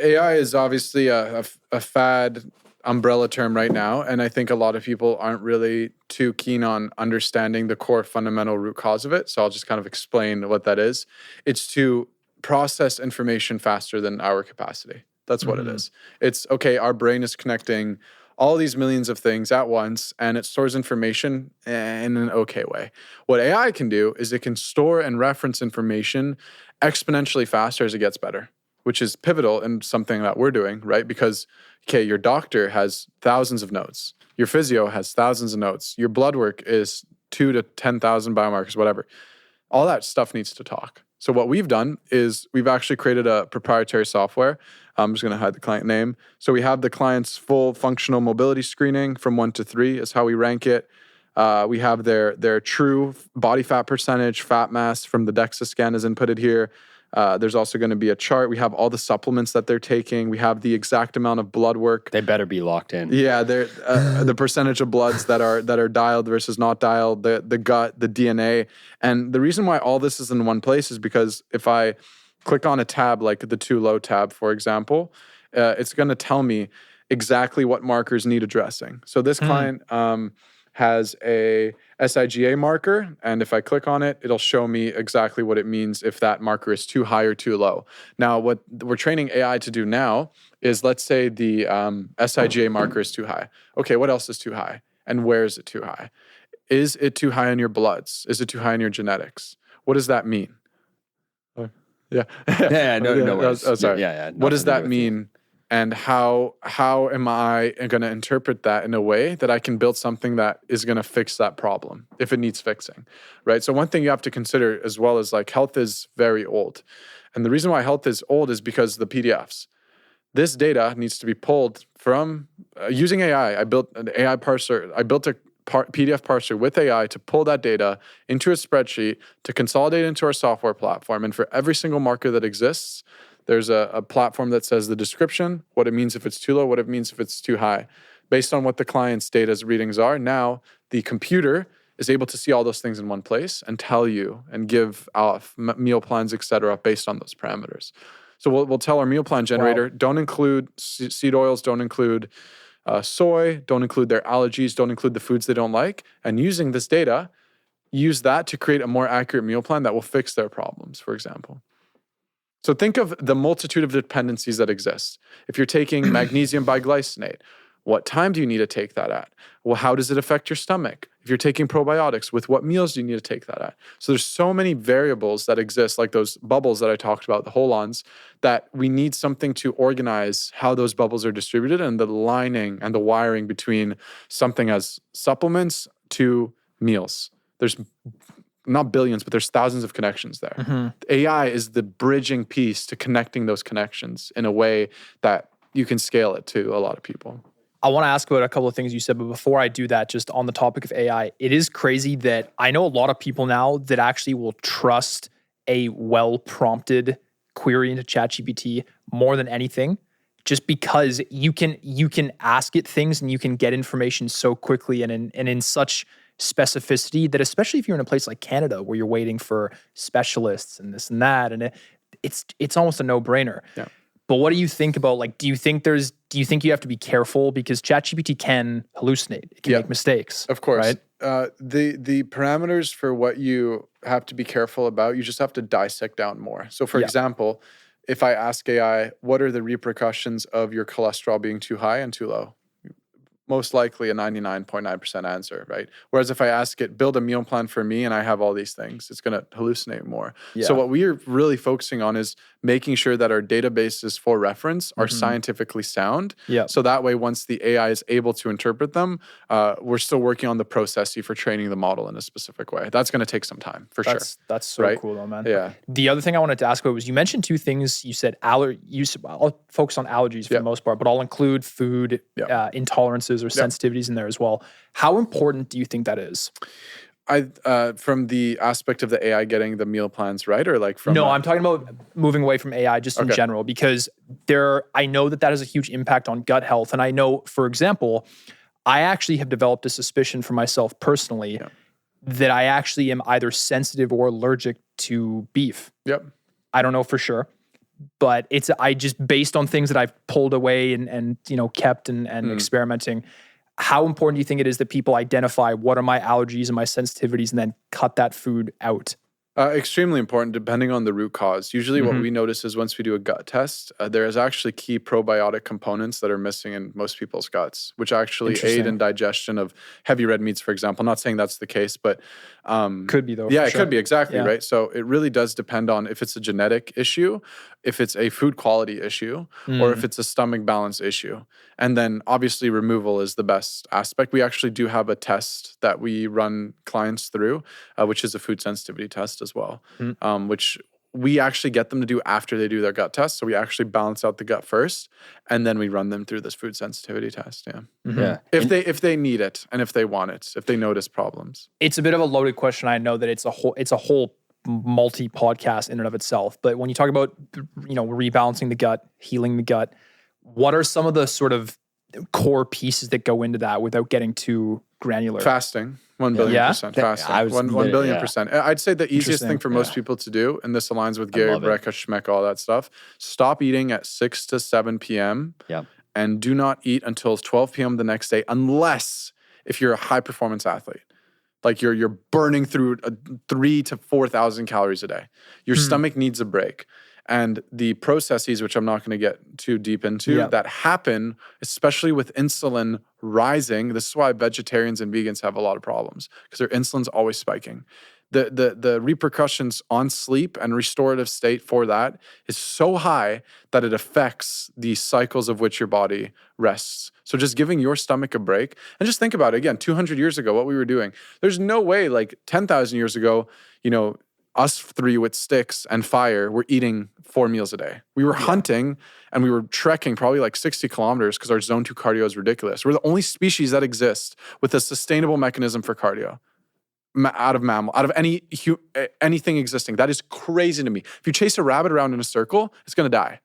AI is obviously a fad umbrella term right now. And I think a lot of people aren't really too keen on understanding the core fundamental root cause of it. So I'll just kind of explain what that is. It's to process information faster than our capacity. That's what it is. It's, okay, our brain is connecting all these millions of things at once, and it stores information in an okay way. What AI can do is it can store and reference information exponentially faster as it gets better, which is pivotal in something that we're doing, right? Because, okay, your doctor has thousands of notes. Your physio has thousands of notes. Your blood work is 2 to 10,000 biomarkers, whatever. All that stuff needs to talk. So what we've done is we've actually created a proprietary software. I'm just going to hide the client name. So we have the client's full functional mobility screening from 1 to 3 is how we rank it. We have their true body fat percentage, fat mass from the DEXA scan is inputted here. There's also going to be a chart. We have all the supplements that they're taking. We have the exact amount of blood work. They better be locked in. Yeah, the percentage of bloods that are dialed versus not dialed, the gut, the DNA. And the reason why all this is in one place is because if I click on a tab like the too low tab, for example, it's going to tell me exactly what markers need addressing. So this client has a SIGA marker, and if I click on it, it'll show me exactly what it means if that marker is too high or too low. Now, what we're training AI to do now is, let's say the SIGA marker is too high. Okay, what else is too high? And where is it too high? Is it too high in your bloods? Is it too high in your genetics? What does that mean? Yeah. No. Sorry. Yeah. What does that mean? And how am I going to interpret that in a way that I can build something that is going to fix that problem if it needs fixing, right? So one thing you have to consider as well is like health is very old. And the reason why health is old is because the PDFs. This data needs to be pulled from using AI. I built an AI parser. I built a PDF parser with AI to pull that data into a spreadsheet to consolidate into our software platform. And for every single marker that exists, there's a platform that says the description, what it means if it's too low, what it means if it's too high. Based on what the client's data's readings are, now the computer is able to see all those things in one place and tell you and give off meal plans, et cetera, based on those parameters. So we'll tell our meal plan generator, don't include seed oils, don't include soy, don't include their allergies, don't include the foods they don't like, and using this data, use that to create a more accurate meal plan that will fix their problems, for example. So think of the multitude of dependencies that exist. If you're taking magnesium biglycinate, what time do you need to take that at? Well, how does it affect your stomach? If you're taking probiotics, with what meals do you need to take that at? So there's so many variables that exist, like those bubbles that I talked about, the holons, that we need something to organize how those bubbles are distributed and the lining and the wiring between something as supplements to meals. There's not billions, but there's thousands of connections there. Mm-hmm. AI is the bridging piece to connecting those connections in a way that you can scale it to a lot of people. I want to ask about a couple of things you said, but before I do that, just on the topic of AI, it is crazy that I know a lot of people now that actually will trust a well-prompted query into ChatGPT more than anything, just because you can ask it things and you can get information so quickly and in such specificity that, especially if you're in a place like Canada where you're waiting for specialists and this and that, and it's almost a no-brainer. Yeah. But what do you think about, like, do you think you have to be careful because ChatGPT can hallucinate, it can make mistakes? Of course. Right? The parameters for what you have to be careful about, you just have to dissect down more. So for example, if I ask AI, what are the repercussions of your cholesterol being too high and too low? Most likely a 99.9% answer, right? Whereas if I ask it, build a meal plan for me and I have all these things, it's going to hallucinate more. Yeah. So what we are really focusing on is making sure that our databases for reference are scientifically sound. Yeah. So that way, once the AI is able to interpret them, we're still working on the processing for training the model in a specific way. That's going to take some time, for sure. That's so Right? cool though, man. Yeah. The other thing I wanted to ask about was, you mentioned two things. You said I'll focus on allergies for the most part, but I'll include food intolerances or sensitivities in there as well. How important do you think that is? From the aspect of the AI getting the meal plans right, or like from No, I'm talking about moving away from AI just in general, because I know that has a huge impact on gut health. And I know, for example, I actually have developed a suspicion for myself personally that I actually am either sensitive or allergic to beef. Yep. I don't know for sure, but I just, based on things that I've pulled away and kept and experimenting. How important do you think it is that people identify what are my allergies and my sensitivities and then cut that food out? Extremely important, depending on the root cause. Usually what we notice is once we do a gut test, there is actually key probiotic components that are missing in most people's guts, which actually aid in digestion of heavy red meats, for example. I'm not saying that's the case, but could be though. Yeah, it could be, exactly, right? So it really does depend on if it's a genetic issue, if it's a food quality issue, or if it's a stomach balance issue. And then obviously removal is the best aspect. We actually do have a test that we run clients through, which is a food sensitivity test as well, which we actually get them to do after they do their gut test. So we actually balance out the gut first, and then we run them through this food sensitivity test. Yeah. If they need it and if they want it, if they notice problems. It's a bit of a loaded question. I know that it's a whole multi-podcast in and of itself. But when you talk about rebalancing the gut, healing the gut, what are some of the sort of core pieces that go into that without getting too granular? Fasting. 1 billion % fasting. 1 billion %. I'd say the easiest thing for most people to do, and this aligns with Gary Brecka, Schmeck, all that stuff, stop eating at 6 to 7 p.m. And do not eat until 12 p.m. the next day, unless if you're a high performance athlete. Like you're burning through 3,000 to 4,000 calories a day. Your stomach needs a break. And the processes, which I'm not going to get too deep into, that happen, especially with insulin rising. This is why vegetarians and vegans have a lot of problems, because their insulin's always spiking. The repercussions on sleep and restorative state for that is so high that it affects the cycles of which your body rests. So just giving your stomach a break, and just think about it again, 200 years ago, what we were doing. There's no way, like 10,000 years ago, us three with sticks and fire were eating 4 meals a day. We were hunting and we were trekking probably like 60 kilometers because our zone 2 cardio is ridiculous. We're the only species that exists with a sustainable mechanism for cardio out of mammal, out of anything existing. That is crazy to me. If you chase a rabbit around in a circle, it's going to die.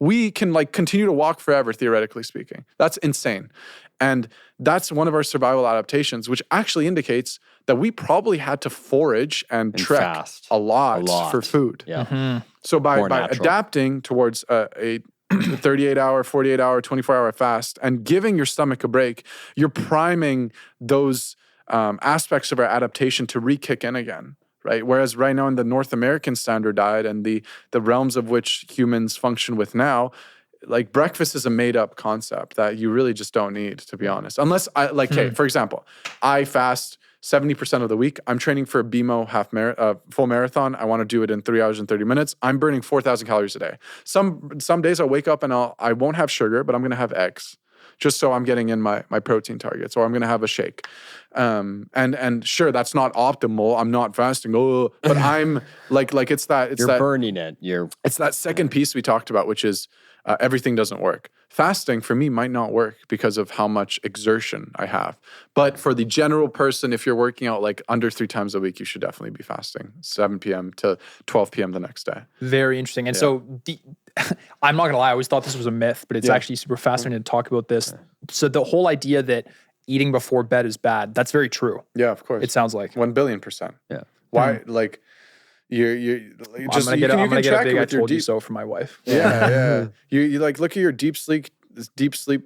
We can continue to walk forever, theoretically speaking. That's insane. And that's one of our survival adaptations, which actually indicates that we probably had to forage and trek a lot for food. Yeah. So by natural. adapting towards a 38 hour, 48 hour, 24 hour fast and giving your stomach a break, you're priming those aspects of our adaptation to re-kick in again, right? Whereas right now in the North American standard diet and the realms of which humans function with now, like breakfast is a made up concept that you really just don't need, to be honest. Unless okay, for example, I fast 70% of the week. I'm training for a BMO full marathon. I want to do it in 3 hours and 30 minutes. I'm burning 4,000 calories a day. Some days I'll wake up and I won't have sugar, but I'm going to have eggs just so I'm getting in my protein targets, or I'm going to have a shake. And sure, that's not optimal. I'm not fasting. But I'm like it's that. You're burning it. It's that second piece we talked about, which is everything doesn't work. Fasting for me might not work because of how much exertion I have. But for the general person, if you're working out like under 3 times a week, you should definitely be fasting 7 p.m. to 12 p.m. the next day. Very interesting. And so I'm not gonna lie, I always thought this was a myth, but it's actually super fascinating to talk about this. So the whole idea that eating before bed is bad, that's very true. Yeah, of course. It sounds like 1,000,000,000%. Yeah. Why? Like you're just I'm you gonna can get a track big it I with your told you deep. so for my wife. Yeah. You like look at your deep sleep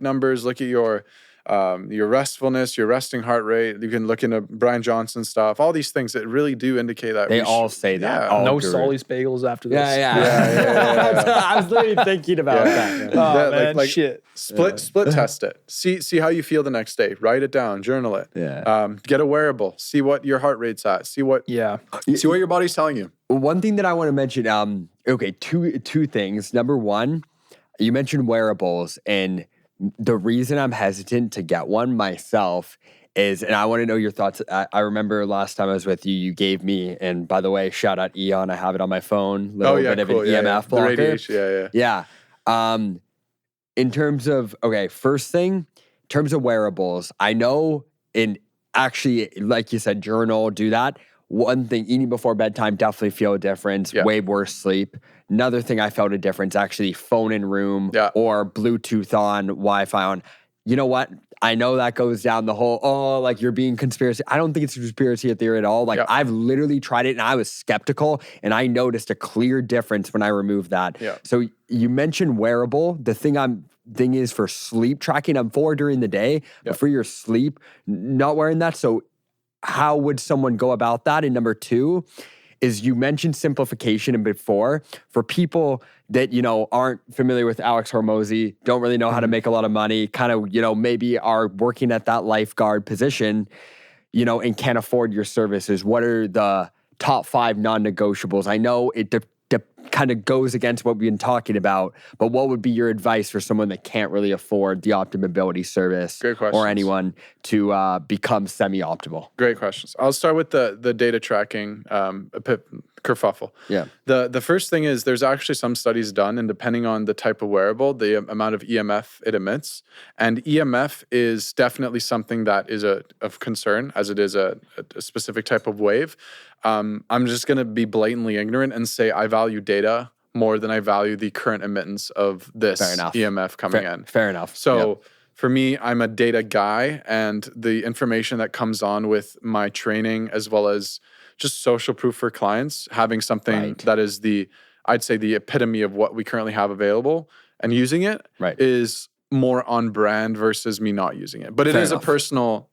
numbers. Look at your restfulness, your resting heart rate. You can look into Brian Johnson stuff. All these things that really do indicate that They all say that. Yeah. All No gurus. Solly's bagels after this. Yeah. I was literally thinking about that. Oh, man, shit. Split test it. See how you feel the next day. Write it down. Journal it. Yeah. Get a wearable. See what your heart rate's at. See what your body's telling you. One thing that I want to mention, two things. Number one, you mentioned wearables, and the reason I'm hesitant to get one myself is, and I want to know your thoughts. I remember last time I was with you, you gave me, and by the way, shout out Ioan, I have it on my phone, little bit of an EMF blocker. The radiation, Yeah. In terms of, first thing, in terms of wearables, I know actually, like you said, journal, do that. One thing, eating before bedtime, definitely feel a difference. Yeah. Way worse sleep. Another thing I felt a difference, actually, phone in room or Bluetooth on, Wi-Fi on. You know what? I know that goes down the whole, like you're being conspiracy. I don't think it's a conspiracy theory at all. Like I've literally tried it and I was skeptical and I noticed a clear difference when I removed that. Yeah. So you mentioned wearable. The thing is for sleep tracking, I'm for during the day, but for your sleep, not wearing that. So how would someone go about that? And number two is you mentioned simplification and before for people that, aren't familiar with Alex Hormozi, don't really know how to make a lot of money, kind of, maybe are working at that lifeguard position, and can't afford your services. What are the top 5 non-negotiables? I know it kind of goes against what we've been talking about, but what would be your advice for someone that can't really afford the OptiMobility service or anyone to become semi-optimal? Great questions. I'll start with the data tracking kerfuffle. Yeah. The first thing is there's actually some studies done, and depending on the type of wearable, the amount of EMF it emits. And EMF is definitely something that is of concern, as it is a specific type of wave. I'm just going to be blatantly ignorant and say I value data more than I value the current emittance of this EMF coming in. Fair enough. So for me, I'm a data guy, and the information that comes on with my training as well as just social proof for clients, having something that is I'd say the epitome of what we currently have available and using it is more on brand versus me not using it. But it is a personal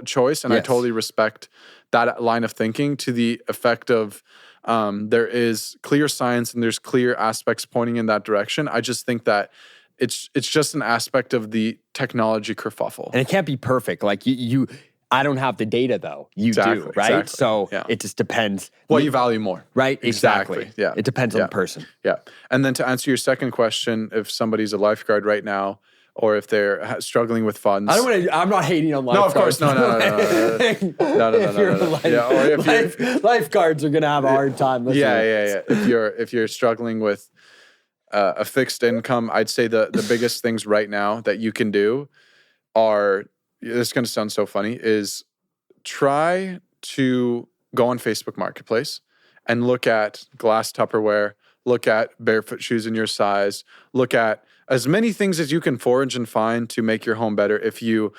choice, and I totally respect that line of thinking to the effect of there is clear science and there's clear aspects pointing in that direction. I just think that it's just an aspect of the technology kerfuffle. And it can't be perfect. Like I don't have the data though. You do, right? Exactly. So it just depends. What you value more. Right? Exactly. Yeah. It depends on the person. Yeah. And then to answer your second question, if somebody's a lifeguard right now, or if they're struggling with funds. I'm not hating on lifeguards. No, of course, no. Lifeguards are gonna have a hard time. Yeah. If you're struggling with a fixed income, I'd say the biggest things right now that you can do are, this is gonna sound so funny, is try to go on Facebook Marketplace and look at glass Tupperware, look at barefoot shoes in your size, look at as many things as you can forage and find to make your home better. If you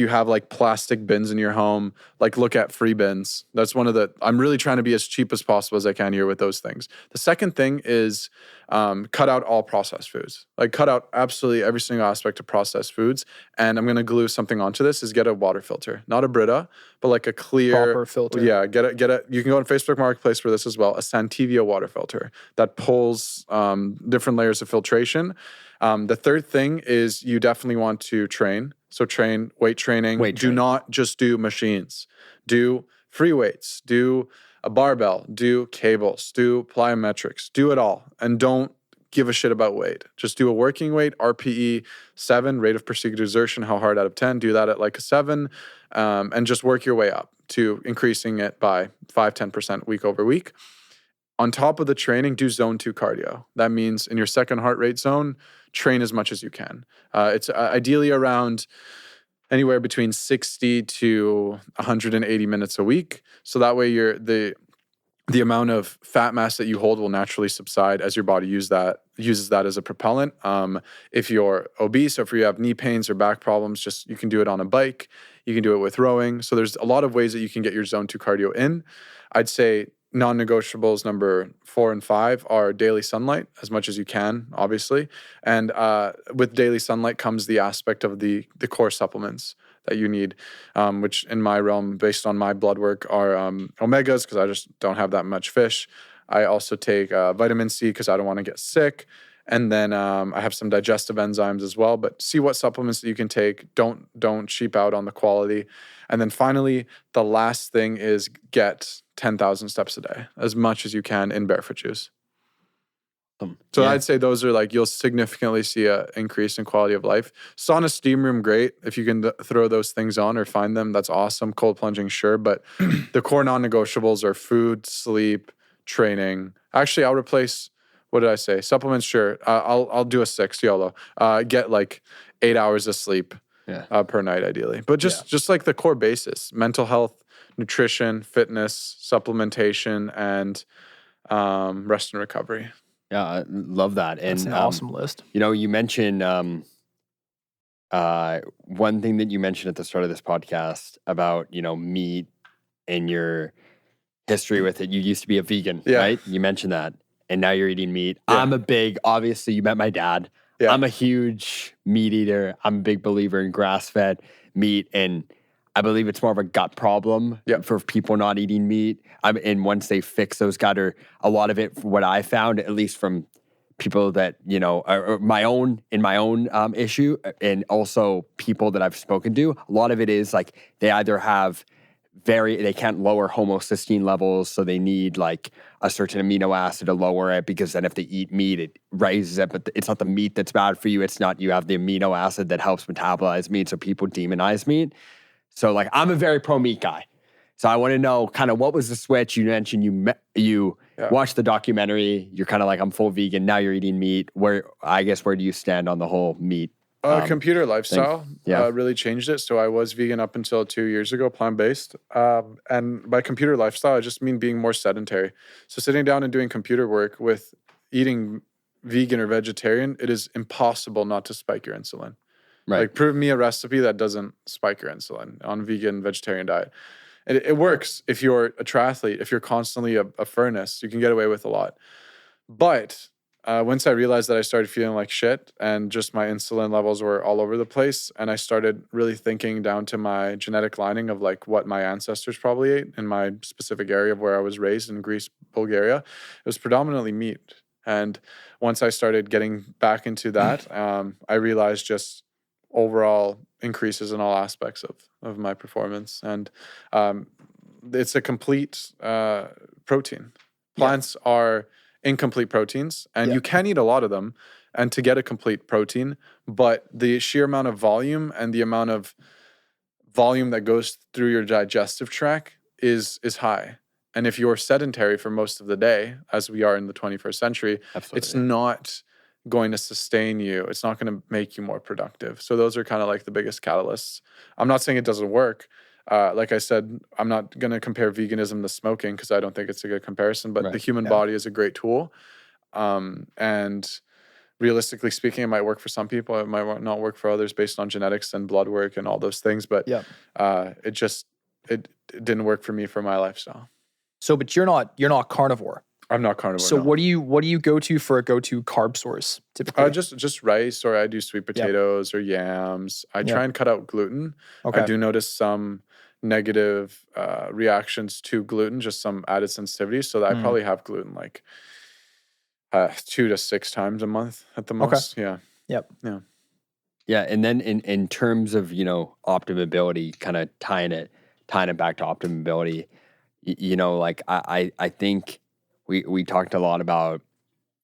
have like plastic bins in your home, like look at free bins. That's one of the, I'm really trying to be as cheap as possible as I can here with those things. The second thing is cut out all processed foods. Like cut out absolutely every single aspect of processed foods. And I'm going to glue something onto this is get a water filter, not a Brita, but like a clear Proper filter. Yeah, get a. You can go on Facebook Marketplace for this as well. A Santivia water filter that pulls different layers of filtration. The third thing is you definitely want to train. So train, weight training. Do not just do machines. Do free weights. Do a barbell. Do cables. Do plyometrics. Do it all. And don't give a shit about weight. Just do a working weight, RPE 7, rate of perceived exertion, how hard out of 10. Do that at like a 7, and just work your way up to increasing it by 5-10% week over week. On top of the training, do zone 2 cardio. That means in your second heart rate zone, train as much as you can. It's ideally around anywhere between 60 to 180 minutes a week. So that way the amount of fat mass that you hold will naturally subside as your body uses that as a propellant. If you're obese or if you have knee pains or back problems, you can do it on a bike. You can do it with rowing. So there's a lot of ways that you can get your zone 2 cardio in. I'd say non-negotiables number 4 and 5 are daily sunlight, as much as you can, obviously. And with daily sunlight comes the aspect of the core supplements that you need, which in my realm, based on my blood work, are omegas, because I just don't have that much fish. I also take vitamin C because I don't want to get sick. And then I have some digestive enzymes as well. But see what supplements that you can take. Don't cheap out on the quality. And then finally, the last thing is get 10,000 steps a day, as much as you can in barefoot shoes. So I'd say those are like, you'll significantly see an increase in quality of life. Sauna, steam room, great. If you can throw those things on or find them, that's awesome. Cold plunging, sure. But the core non-negotiables are food, sleep, training. Actually, I'll replace, what did I say? Supplements, sure. I'll do a 6 YOLO. Get like 8 hours of sleep per night, ideally. But just like the core basis, mental health, nutrition, fitness, supplementation, and rest and recovery. Yeah, I love that. That's And an awesome list. You know, you mentioned one thing that you mentioned at the start of this podcast about, you know, meat and your history with it. You used to be a vegan, right? You mentioned that. And now you're eating meat. Yeah. Obviously, you met my dad. Yeah. I'm a huge meat eater. I'm a big believer in grass-fed meat. And I believe it's more of a gut problem for people not eating meat. And once they fix those gut, or a lot of it, what I found, at least from people that, you know, are my own issue, and also people that I've spoken to, a lot of it is like they either have they can't lower homocysteine levels, so they need like a certain amino acid to lower it, because then if they eat meat, it raises it, but it's not the meat that's bad for you. It's not, you have the amino acid that helps metabolize meat, so people demonize meat. So like, I'm a very pro meat guy. So I want to know kind of what was the switch. You mentioned you watched the documentary. You're kind of like, I'm full vegan. Now you're eating meat. Where do you stand on the whole meat? Computer lifestyle really changed it. So I was vegan up until 2 years ago, plant-based. And by computer lifestyle, I just mean being more sedentary. So sitting down and doing computer work with eating vegan or vegetarian, it is impossible not to spike your insulin. Right. Like, prove me a recipe that doesn't spike your insulin on vegan, vegetarian diet. It works if you're a triathlete, if you're constantly a furnace, you can get away with a lot. But once I realized that I started feeling like shit and just my insulin levels were all over the place, and I started really thinking down to my genetic lining of like what my ancestors probably ate in my specific area of where I was raised in Greece, Bulgaria, it was predominantly meat. And once I started getting back into that, I realized just overall increases in all aspects of my performance. And it's a complete protein. Plants are incomplete proteins, and you can eat a lot of them and to get a complete protein, but the sheer amount of volume and the amount of volume that goes through your digestive tract is high. And if you're sedentary for most of the day, as we are in the 21st century, it's not going to sustain you. It's not going to make you more productive. So those are kind of like the biggest catalysts. I'm not saying it doesn't work. Like I said, I'm not going to compare veganism to smoking because I don't think it's a good comparison, but the human body is a great tool. And realistically speaking, it might work for some people. It might not work for others based on genetics and blood work and all those things. But it didn't work for me for my lifestyle. So, but you're not carnivore. I'm not carnivore. So no. what do you go to for a go-to carb source typically? Just rice, or I do sweet potatoes or yams. I try and cut out gluten. Okay. I do notice some negative reactions to gluten, just some added sensitivity. So that I probably have gluten like 2 to 6 times a month at the most. Yeah. Yep. Yeah. Yeah, and then in terms of, optimum ability, kind of tying it back to optimum ability, like I think we talked a lot about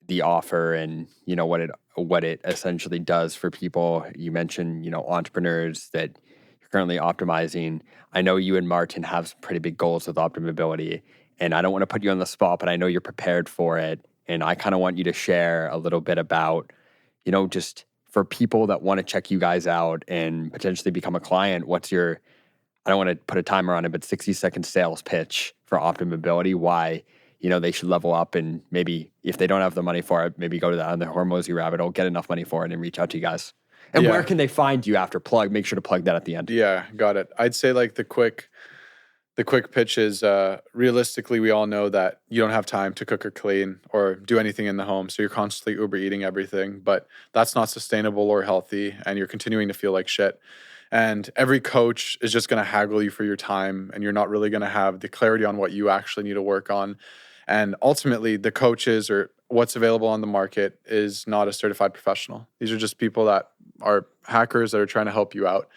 the offer and what it essentially does for people. You mentioned, entrepreneurs that you're currently optimizing. I know you and Martin have some pretty big goals with optimum ability, and I don't want to put you on the spot, but I know you're prepared for it. And I kind of want you to share a little bit about, just for people that want to check you guys out and potentially become a client, I don't want to put a timer on it, but 60-second sales pitch for optimum ability, why, they should level up, and maybe if they don't have the money for it, maybe go to the Hormozy rabbit hole, get enough money for it, and reach out to you guys. And where can they find you after plug? Make sure to plug that at the end. Yeah, got it. I'd say like the quick pitch is realistically, we all know that you don't have time to cook or clean or do anything in the home. So you're constantly Uber eating everything, but that's not sustainable or healthy, and you're continuing to feel like shit. And every coach is just going to haggle you for your time, and you're not really going to have the clarity on what you actually need to work on. And ultimately, the coaches or what's available on the market is not a certified professional. These are just people that are hackers that are trying to help you out.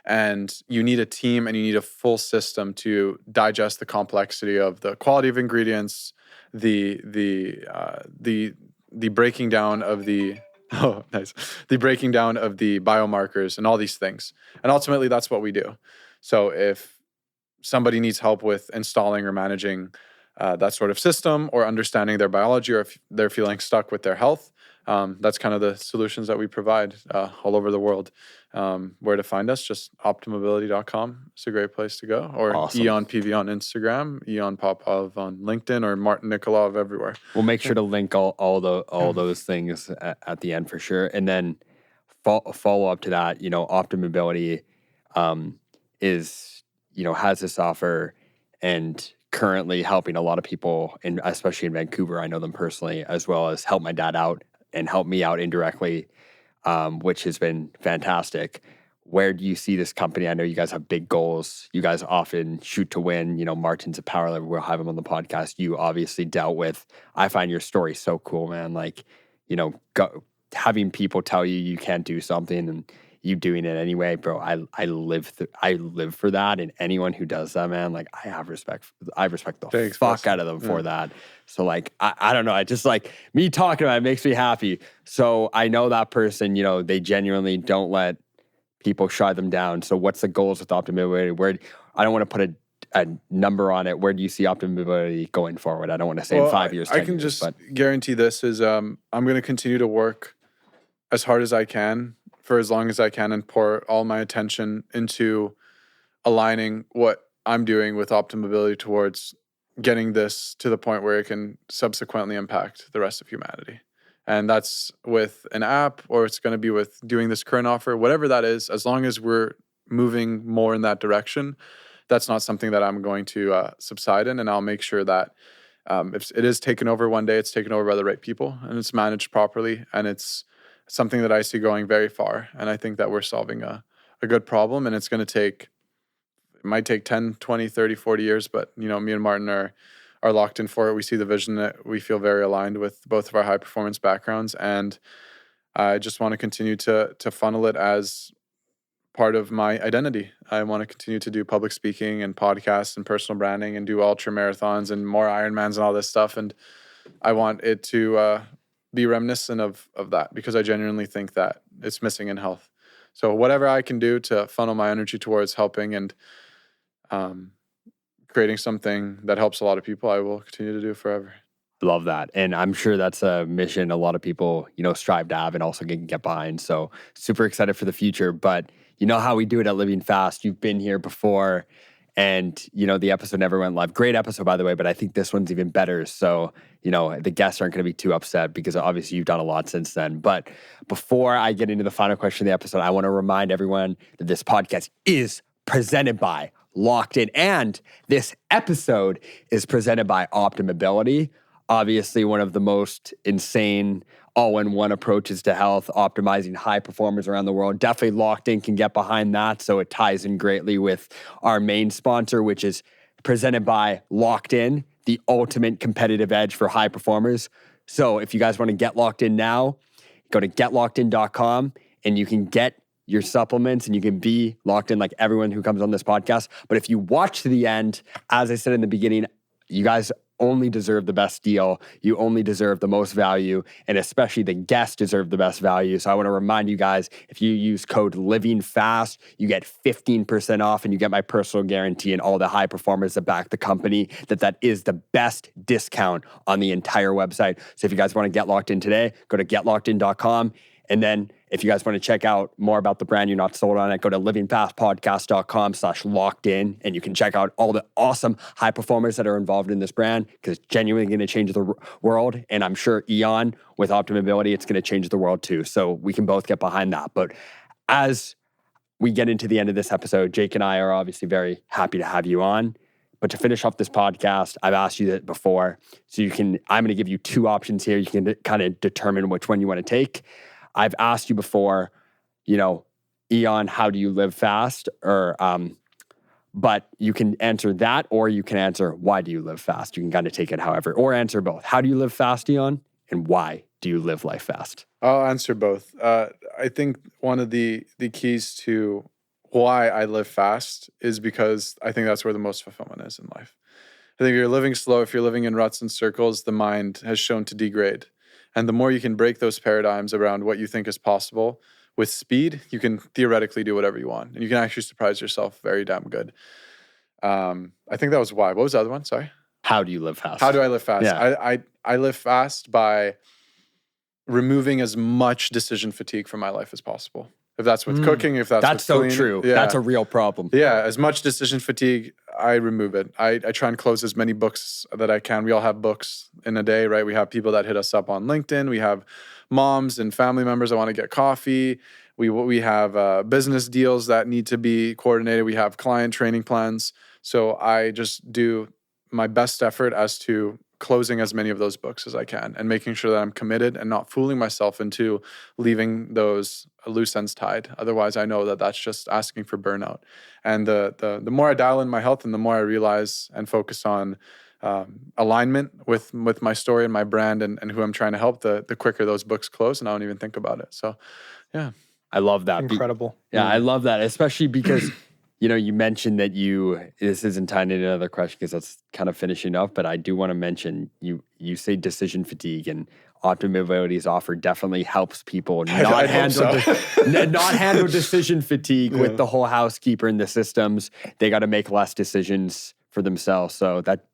And you need a team and you need a full system to digest the complexity of the quality of ingredients, the breaking down of the the breaking down of the biomarkers and all these things. And ultimately, that's what we do. So if somebody needs help with installing or managing that sort of system, or understanding their biology, or if they're feeling stuck with their health, that's kind of the solutions that we provide all over the world. Where to find us? Just optimability.com. It's a great place to go. Or Awesome. Ioan PV on Instagram, Ioan Popov on LinkedIn, or Martin Nikolov everywhere. We'll make sure to link all those things at the end for sure. And then follow up to that, optimability is, has this offer and currently helping a lot of people, and especially in Vancouver. I know them personally, as well as help my dad out and help me out indirectly, which has been fantastic. Where do you see this company? I know you guys have big goals. You guys often shoot to win. Martin's a power level. We'll have him on the podcast. You obviously dealt with, I find your story so cool, man. Like, having people tell you can't do something and you doing it anyway, bro. I live for that, and anyone who does that, man, like I respect the fuck out of them for that. So like I don't know, I just like me talking about it makes me happy. So I know that person, they genuinely don't let people shy them down. So what's the goals with optimability? Where I don't want to put a number on it. Where do you see optimability going forward? I don't want to say in 5 years. I can just guarantee this is I'm going to continue to work as hard as I can for as long as I can, and pour all my attention into aligning what I'm doing with optimability towards getting this to the point where it can subsequently impact the rest of humanity. And that's with an app, or it's going to be with doing this current offer, whatever that is. As long as we're moving more in that direction, that's not something that I'm going to subside in. And I'll make sure that if it is taken over one day, it's taken over by the right people and it's managed properly. And it's something that I see going very far. And I think that we're solving a good problem, and it's going to take, it might take 10, 20, 30, 40 years, but me and Martin are locked in for it. We see the vision, that we feel very aligned with both of our high performance backgrounds. And I just want to continue to funnel it as part of my identity. I want to continue to do public speaking and podcasts and personal branding and do ultra marathons and more Ironmans and all this stuff. And I want it to be reminiscent of that, because I genuinely think that it's missing in health. So whatever I can do to funnel my energy towards helping and creating something that helps a lot of people, I will continue to do forever. Love that. And I'm sure that's a mission a lot of people, strive to have and also get behind. So super excited for the future. But you know how we do it at Living Fast. You've been here before. And, the episode never went live. Great episode, by the way, but I think this one's even better. So, the guests aren't going to be too upset because obviously you've done a lot since then. But before I get into the final question of the episode, I want to remind everyone that this podcast is presented by Locked In. And this episode is presented by Optimability. Obviously, one of the most insane all-in-one approaches to health, optimizing high performers around the world. Definitely Locked In can get behind that. So it ties in greatly with our main sponsor, which is presented by Locked In, the ultimate competitive edge for high performers. So if you guys want to get locked in now, go to getlockedin.com and you can get your supplements and you can be locked in like everyone who comes on this podcast. But if you watch to the end, as I said in the beginning, you guys only deserve the best deal. You only deserve the most value, and especially the guests deserve the best value. So I want to remind you guys, if you use code LIVINGFAST, you get 15% off and you get my personal guarantee and all the high performers that back the company that is the best discount on the entire website. So if you guys want to get locked in today, go to getlockedin.com. And then if you guys want to check out more about the brand, you're not sold on it, go to livingfastpodcast.com/locked in, and you can check out all the awesome high performers that are involved in this brand because it's genuinely going to change the world. And I'm sure Ioan with Optimability, it's going to change the world too. So we can both get behind that. But as we get into the end of this episode, Jake and I are obviously very happy to have you on. But to finish off this podcast, I've asked you that before. So I'm going to give you two options here. You can kind of determine which one you want to take. I've asked you before, Ioan, how do you live fast? But you can answer that, or you can answer, why do you live fast? You can kind of take it however, or answer both. How do you live fast, Ioan? And why do you live life fast? I'll answer both. I think one of the keys to why I live fast is because I think that's where the most fulfillment is in life. I think if you're living slow, if you're living in ruts and circles, the mind has shown to degrade. And the more you can break those paradigms around what you think is possible with speed, you can theoretically do whatever you want. And you can actually surprise yourself very damn good. I think that was why. What was the other one? Sorry. How do you live fast? How do I live fast? Yeah. I live fast by removing as much decision fatigue from my life as possible. If that's with cooking, if that's with so cleaning. true. Yeah. That's a real problem. Yeah, as much decision fatigue, I remove it. I try and close as many books that I can. We all have books in a day, right? We have people that hit us up on LinkedIn. We have moms and family members that want to get coffee. We have business deals that need to be coordinated. We have client training plans. So I just do my best effort as to closing as many of those books as I can and making sure that I'm committed and not fooling myself into leaving those loose ends tied. Otherwise, I know that that's just asking for burnout. And the more I dial in my health and the more I realize and focus on alignment with my story and my brand and who I'm trying to help, the quicker those books close and I don't even think about it. So, yeah. I love that. Incredible. I love that, especially because you mentioned that this isn't tying into another question because that's kind of finishing up, but I do want to mention you say decision fatigue, and Optimability's offer definitely helps people not handle decision fatigue with the whole housekeeper and the systems. They got to make less decisions for themselves. So that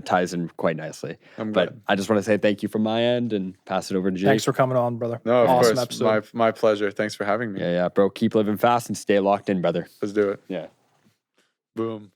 ties in quite nicely. But I just want to say thank you from my end and pass it over to Jake. Thanks for coming on, brother. No, of awesome course. Episode. My pleasure. Thanks for having me. Yeah, bro. Keep living fast and stay locked in, brother. Let's do it. Yeah. Boom.